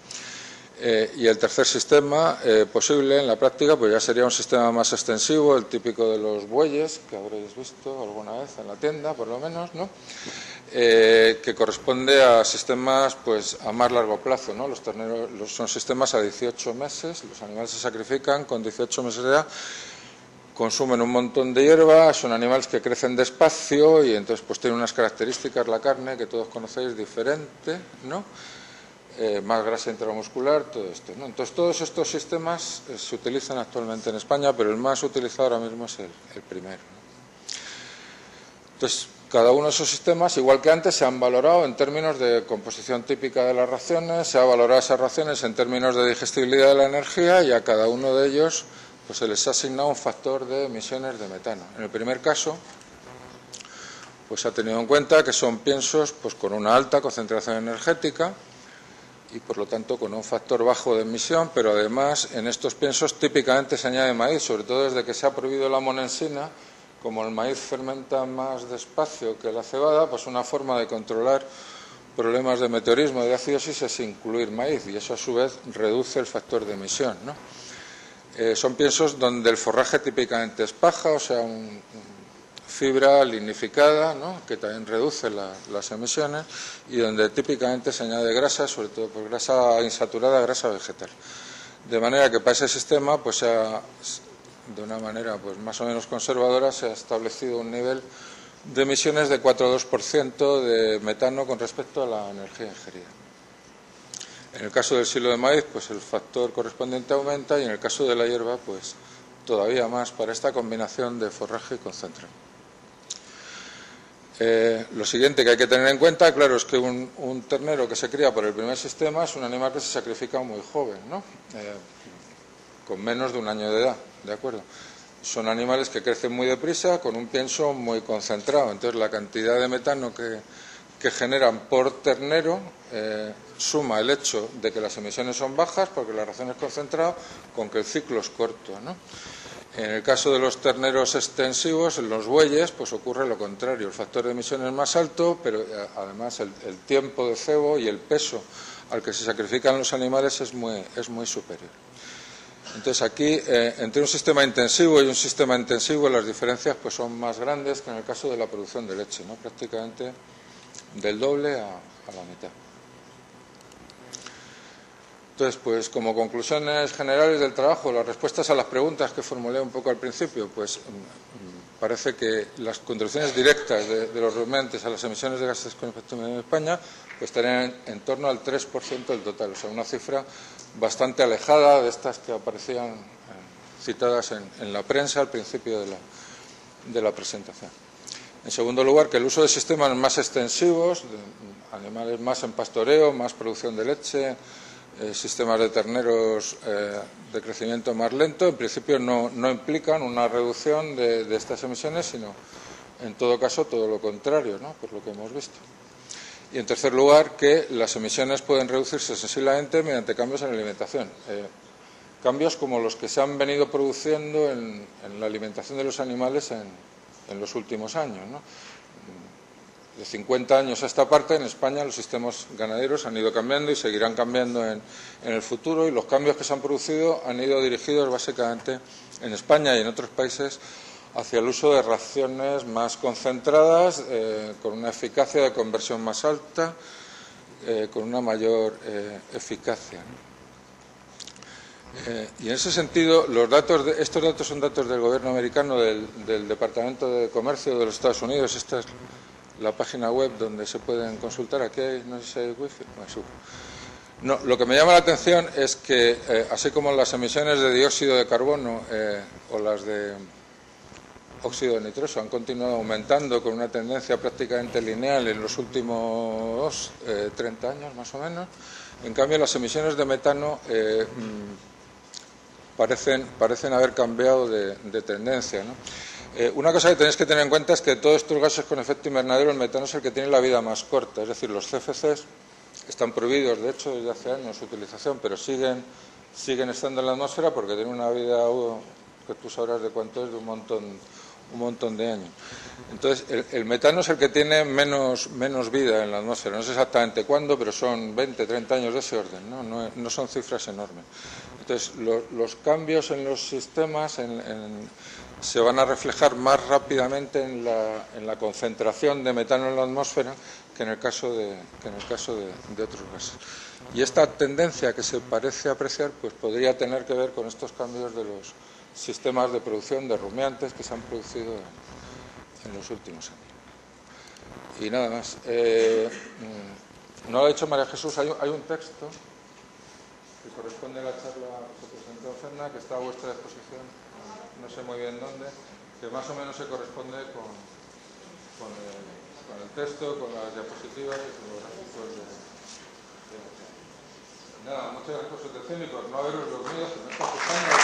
Y el tercer sistema posible en la práctica pues ya sería un sistema más extensivo, el típico de los bueyes, que habréis visto alguna vez en la tienda, por lo menos, ¿no? Que corresponde a sistemas pues a más largo plazo, ¿no? Los terneros son sistemas a 18 meses, los animales se sacrifican con 18 meses de edad, consumen un montón de hierba, son animales que crecen despacio y entonces pues tienen unas características la carne que todos conocéis diferente, ¿no? Más grasa intramuscular, todo esto, ¿no? Entonces todos estos sistemas se utilizan actualmente en España, pero el más utilizado ahora mismo es el primero, ¿no? Entonces, cada uno de esos sistemas, igual que antes, se han valorado en términos de composición típica de las raciones, se ha valorado esas raciones en términos de digestibilidad de la energía, y a cada uno de ellos pues se les ha asignado un factor de emisiones de metano. En el primer caso, pues se ha tenido en cuenta que son piensos pues con una alta concentración energética y por lo tanto con un factor bajo de emisión, pero además en estos piensos típicamente se añade maíz, sobre todo desde que se ha prohibido la monensina. Como el maíz fermenta más despacio que la cebada, pues una forma de controlar problemas de meteorismo y de acidosis es incluir maíz, y eso a su vez reduce el factor de emisión, ¿no? Son piensos donde el forraje típicamente es paja, o sea, fibra lignificada, ¿no?, que también reduce las emisiones, y donde típicamente se añade grasa, sobre todo por grasa insaturada, grasa vegetal. De manera que para ese sistema, pues de una manera pues más o menos conservadora, se ha establecido un nivel de emisiones de 4,2% de metano con respecto a la energía ingerida. En el caso del silo de maíz, pues el factor correspondiente aumenta, y en el caso de la hierba, pues todavía más para esta combinación de forraje y concentrado. Lo siguiente que hay que tener en cuenta, claro, es que un ternero que se cría por el primer sistema es un animal que se sacrifica muy joven, ¿no? Con menos de un año de edad, ¿de acuerdo? Son animales que crecen muy deprisa, con un pienso muy concentrado. Entonces, la cantidad de metano que generan por ternero suma el hecho de que las emisiones son bajas, porque la ración es concentrada, con que el ciclo es corto, ¿no? En el caso de los terneros extensivos, en los bueyes, pues ocurre lo contrario. El factor de emisión es más alto, pero además el tiempo de cebo y el peso al que se sacrifican los animales es muy superior. Entonces aquí, entre un sistema intensivo y un sistema intensivo, las diferencias pues son más grandes que en el caso de la producción de leche, ¿no? Prácticamente del doble a la mitad. Entonces, pues como conclusiones generales del trabajo, las respuestas a las preguntas que formulé un poco al principio, pues parece que las contribuciones directas de los rumiantes a las emisiones de gases con efecto invernadero en España pues estarían en torno al 3% del total, o sea, una cifra bastante alejada de estas que aparecían citadas en la prensa al principio de la presentación. En segundo lugar, que el uso de sistemas más extensivos, de animales más en pastoreo, más producción de leche, sistemas de terneros de crecimiento más lento, en principio no implican una reducción de estas emisiones, sino en todo caso todo lo contrario, ¿no?, por lo que hemos visto. Y en tercer lugar, que las emisiones pueden reducirse sensiblemente mediante cambios en la alimentación. Cambios como los que se han venido produciendo en la alimentación de los animales en los últimos años, ¿no? De 50 años a esta parte, en España los sistemas ganaderos han ido cambiando y seguirán cambiando en el futuro, y los cambios que se han producido han ido dirigidos básicamente en España y en otros países hacia el uso de raciones más concentradas, con una eficacia de conversión más alta, con una mayor eficacia, ¿no? Y en ese sentido, estos datos son datos del gobierno americano, del Departamento de Comercio de los Estados Unidos. Esta es la página web donde se pueden consultar. Aquí hay, no sé si hay wifi. No, lo que me llama la atención es que, así como las emisiones de dióxido de carbono o las de óxido de nitroso han continuado aumentando con una tendencia prácticamente lineal en los últimos 30 años más o menos, en cambio las emisiones de metano parecen haber cambiado de tendencia, ¿no? Una cosa que tenéis que tener en cuenta es que de todos estos gases con efecto invernadero, el metano es el que tiene la vida más corta, es decir, los CFCs están prohibidos, de hecho, desde hace años su utilización, pero siguen estando en la atmósfera porque tienen una vida, que tú sabrás de cuánto es, de un montón de años. Entonces, el metano es el que tiene menos vida en la atmósfera. No sé exactamente cuándo, pero son 20, 30 años de ese orden, ¿no? No son cifras enormes. Entonces, los cambios en los sistemas se van a reflejar más rápidamente en la concentración de metano en la atmósfera que en el caso de otros gases. Y esta tendencia que se parece apreciar pues podría tener que ver con estos cambios de los sistemas de producción de rumiantes que se han producido en los últimos años. Y nada más. No lo ha dicho María Jesús, hay un texto que corresponde a la charla que presentó Ferna, que está a vuestra disposición, no sé muy bien dónde, que más o menos se corresponde con el texto, con las diapositivas y con los gráficos Nada, muchas gracias por su atención y por no haberos dormido, que no está escuchando.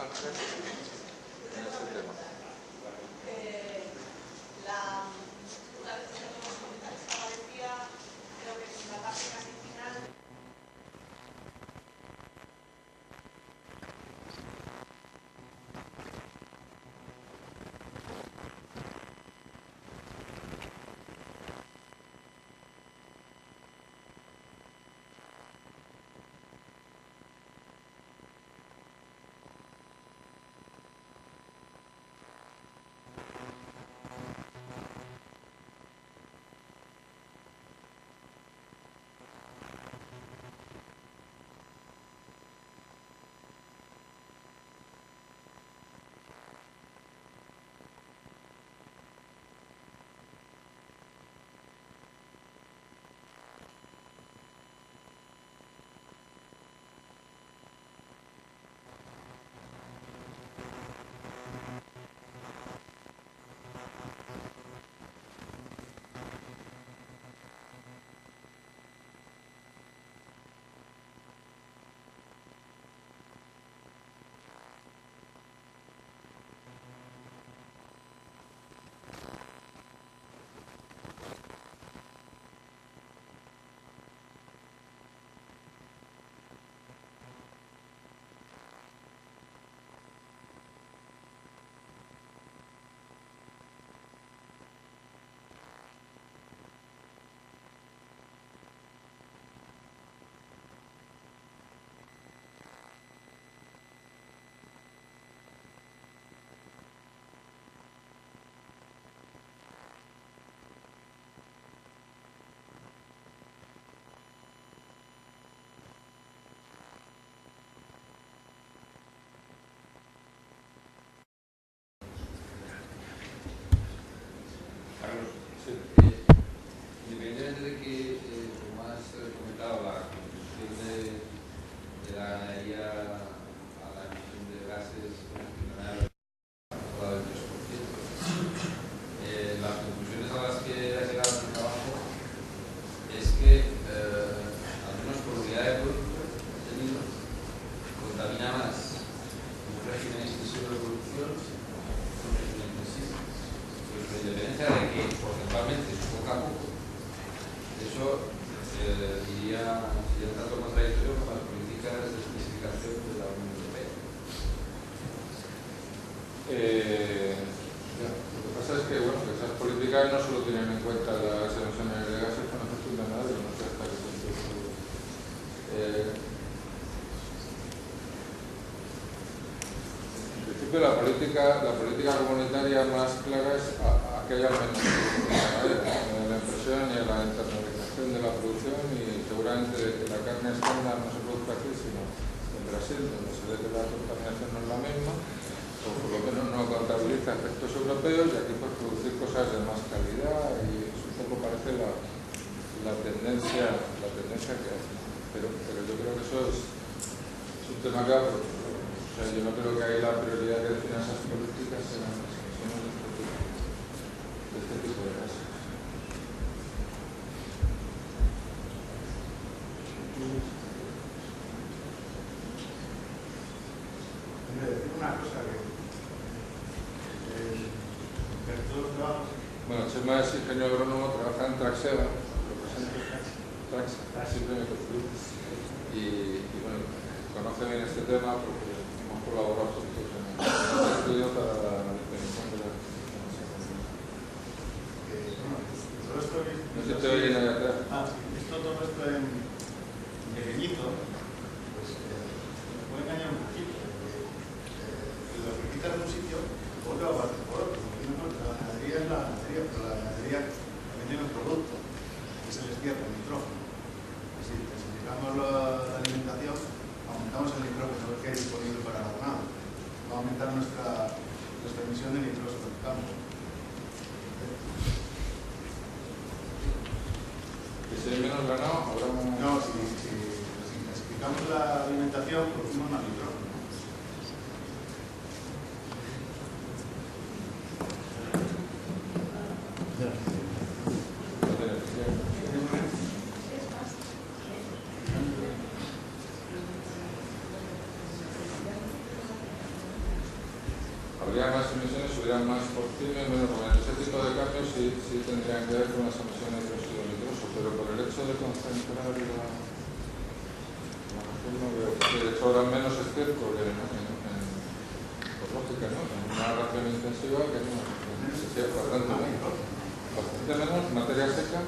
en este tema. Una vez que tenemos comentarios que aparecía, creo que en la parte casi final. Independientemente de que, como has comentado, la contribución de la ganadería a la emisión de gases convencionales ha del 3%, las conclusiones a las que ha llegado el trabajo es que, al menos por unidad de producto, contamina más un régimen extensivo de producción que un régimen intensivo. Pues la independencia de que porcentualmente poco a poco, eso diría sería un trato contradictorio con las políticas de especificación de la Unión Europea. Lo que pasa es que, bueno, que esas políticas no solo tienen en cuenta las emisiones de gases con efecto invernadero, no sé hasta qué punto. En principio, la política comunitaria más clara es aquella menos la impresión y la internalización de la producción, y seguramente que la carne estándar no se produzca aquí, sino en Brasil, donde se ve que la contaminación no es la misma, o por lo menos no contabiliza efectos europeos, y aquí pues producir cosas de más calidad, y eso un poco parece la tendencia que hay. Pero yo creo que eso es un tema claro. O sea, yo no creo que ahí la prioridad que definen esas políticas sean las emisiones de este tipo de gases. Decir una cosa que todos los trabajos. Bueno, Chema es ingeniero agrónomo, trabaja en Traxeva, representa siempre me construye, y bueno, conoce bien este tema porque hemos colaborado juntos en el estudio para la definición de la todo esto que no se te oye nada atrás. todo esto en pequeñito, pues me puede engañar un poquito. Lo que quitas de un sitio, otro va a pasar por otro. La ganadería es la ganadería, pero la ganadería también tiene un producto que se les cierra el nitrógeno. Si intensificamos la alimentación, aumentamos el nitrógeno que hay disponible para el ganado. Va a aumentar nuestra emisión de nitrógeno en el campo. Que si hay menos ganado, habrá un... No, si intensificamos la alimentación, producimos más nitrógeno. las emisiones subieran más por kilo y menos por metro. Ese tipo de cambios sí tendrían que ver con las emisiones de óxido nitroso, pero por el hecho de concentrar la región no veo. De hecho, ahora menos estiércol por lógica, ¿no? En una reacción intensiva que en una reacción intensiva bastante menos materia seca,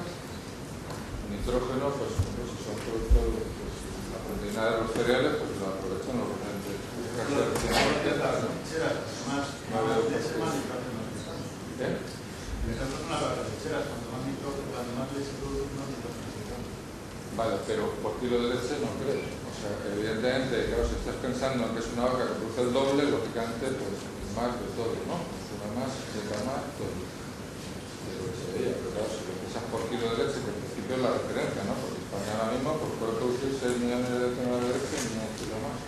nitrógeno, pues si son productos, pues la proteína de los cereales, pues lo aprovechan los diferentes. Vale, pero por kilo de leche no creo. O sea, evidentemente, claro, si estás pensando en que es una vaca que produce el doble, lógicamente, pues más de todo, ¿no? Una más, llega más, todo. De lo que se veía, pero claro, si lo pesas por kilo de leche, que en principio es la referencia, ¿no? Porque España ahora mismo pues, puede producir 6 millones de toneladas de leche y no un kilo más.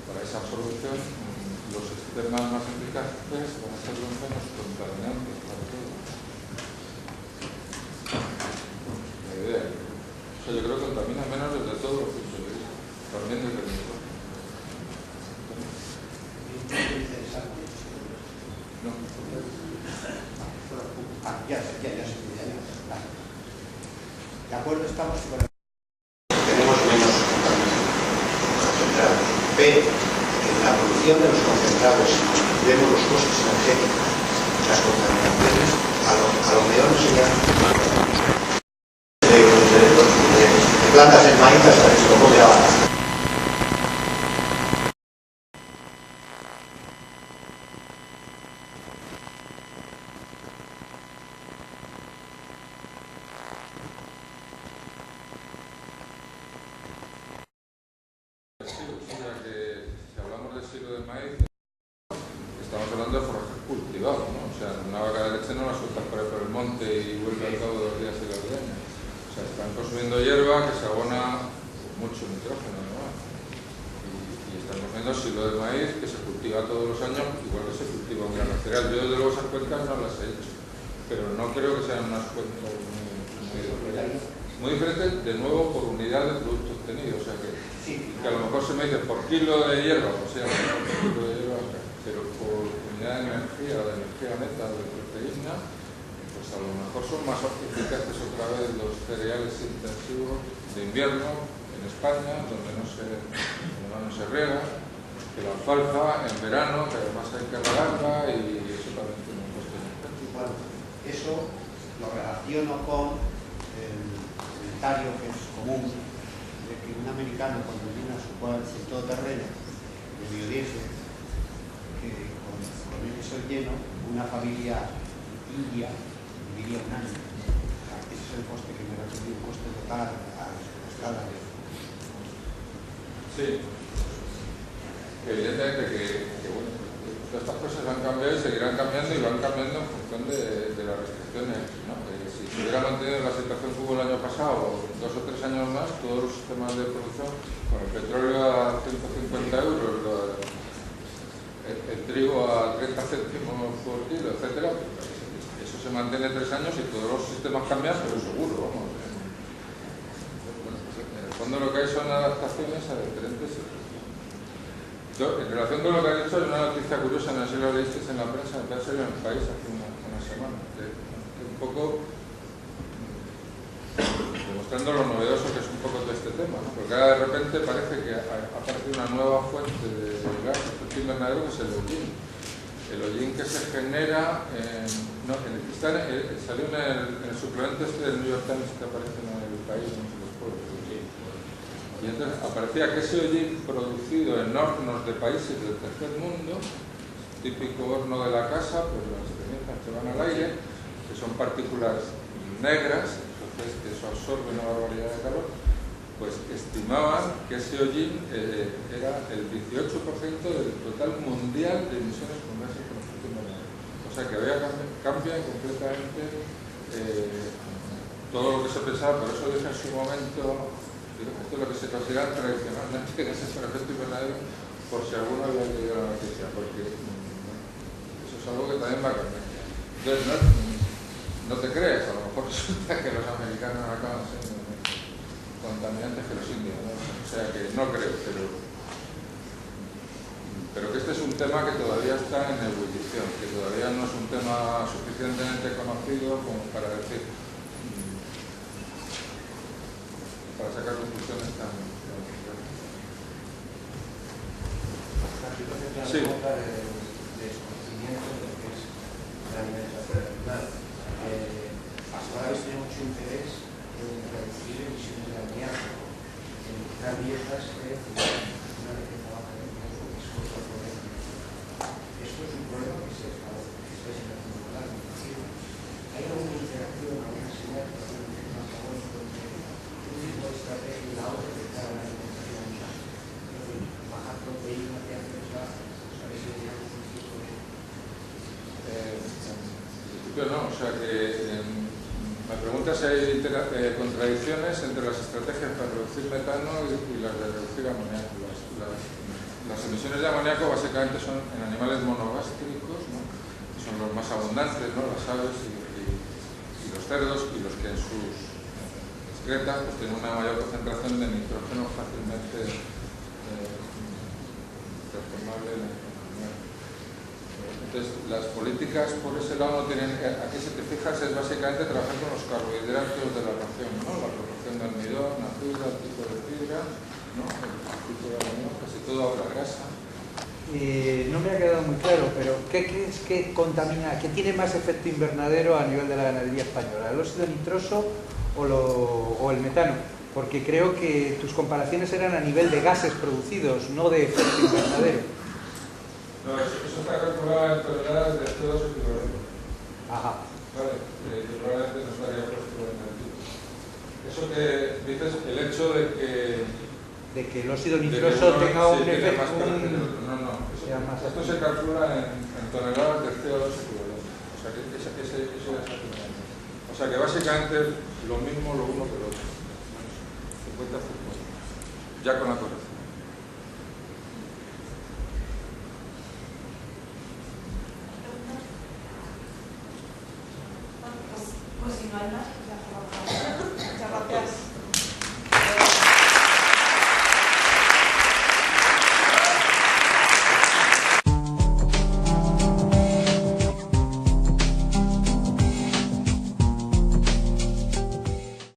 Para esa producción, los sistemas más eficaces van a ser los menos contaminantes para todo. La idea. O sea, yo creo que contamina menos desde todos los puntos de vista, también desde el mismo. No. Ya. De acuerdo, estamos con el... Tenemos menos concentrados, pero en la producción de los concentrados vemos los costes energéticos, las contaminaciones, a lo mejor serían de plantas de maíz hasta el estoco de la vaca. Estamos hablando de forraje cultivado, ¿no? O sea, una vaca de leche no la sueltas por ahí por el monte y vuelve al cabo de 2 días y la ordeña. O sea, están consumiendo hierba que se abona mucho nitrógeno, ¿no? Y están consumiendo silo de maíz que se cultiva todos los años, igual que se cultiva un grano cereal. Yo desde luego esas cuentas no las he hecho, pero no creo que sean unas cuentas muy diferentes, de nuevo por unidad de producto obtenido. O sea, que a lo mejor se me dice por kilo de hierba, o sea, por kilo de hierba, pero por unidad de energía o de energía neta de proteína, pues a lo mejor son más eficaces otra vez los cereales intensivos de invierno en España, donde no se riega, que la alfalfa en verano, que además hay que regarla y eso también tiene un coste energético. Bueno, eso lo relaciono con el comentario que es común de que un americano cuando viene a su todoterreno de biodiesel, que con eso lleno, una familia india viviría un año. Ese es el coste que me refiero, un coste total a la escala de... Sí. Evidentemente que bueno, todas estas cosas han cambiado y seguirán cambiando y van cambiando en función de las restricciones, ¿no? Si se hubiera mantenido la situación que hubo el año pasado, 2 o 3 años más, todos los sistemas de producción, con el petróleo a 150 euros, el trigo a 30 céntimos por kilo, etcétera, eso se mantiene 3 años y todos los sistemas cambian, pero seguro, vamos. Bueno, pues en el fondo lo que hay son adaptaciones a diferentes situaciones. En relación con lo que ha dicho, hay una noticia curiosa, no sé si lo leísteis en la prensa, me parece en el país hace una semana, que un poco demostrando lo novedoso que es un poco de este tema, ¿no? Porque ahora de repente parece que ha aparecido una nueva fuente de gas de efecto invernadero que es el hollín. El hollín que se genera, salió en el suplemento este del New York Times que aparece en el país, no sé los pueblos. Y entonces aparecía que ese hollín producido en hornos de países del tercer mundo, típico horno de la casa, pues las cenizas que van al aire, que son partículas negras, entonces que eso absorbe una barbaridad de calor, pues estimaban que ese hollín era el 18% del total mundial de emisiones con gases con efecto invernadero. O sea que cambia completamente todo lo que se pensaba, por eso dije en su momento... Esto es lo que se considera tradicionalmente gases con efecto invernadero, por si alguno había leído la noticia, porque eso es algo que también va a cambiar. Entonces, no te creas, a lo mejor resulta que los americanos acaban siendo contaminantes que los indios, ¿no? O sea que no creo, pero pero que este es un tema que todavía está en ebullición, que todavía no es un tema suficientemente conocido como para decir, para sacar conclusiones tan sí. De desconocimiento de lo que es la alimentación animal. Hasta ahora habéis tenido mucho interés en reducir emisiones de amoníaco, en utilizar dietas que una vez que trabajan en el es otro problema. Esto es un problema que se está intentando hablar. ¿Hay alguna interacción, alguna señal, algún marcador entre un tipo de estrategia y la otra de cara a la alimentación animal? Es decir, bajar proteínas que hacen no, o sea que me pregunta si hay contradicciones entre las estrategias para reducir metano y las de reducir amoníaco. Las emisiones de amoníaco básicamente son en animales monogástricos, ¿no? Que son los más abundantes, ¿no? Las aves y los cerdos, y los que en sus excretas pues, tienen una mayor concentración de nitrógeno fácilmente transformable en amoníaco. Entonces, las políticas por ese lado no tienen... Aquí, si te fijas, es básicamente trabajar con los carbohidratos de la ración, ¿no? La proporción de almidón, azúcar, el tipo de fibra, ¿no? El tipo de almidón, casi todo la grasa. No me ha quedado muy claro, pero ¿qué crees que contamina, que tiene más efecto invernadero a nivel de la ganadería española? ¿El óxido nitroso o el metano? Porque creo que tus comparaciones eran a nivel de gases producidos, no de efecto invernadero. No, eso está calculado en toneladas de CO2 equivalente. Ajá. Vale, que probablemente no estaría puesto en el título. Eso que dices, el hecho de que el óxido nitroso tenga un efecto... No. Esto se calcula en toneladas de CO2 equivalente. O sea, que eso ya es exactamente. O sea, que básicamente es lo mismo lo uno que lo otro. 50-50. Ya con la corrección.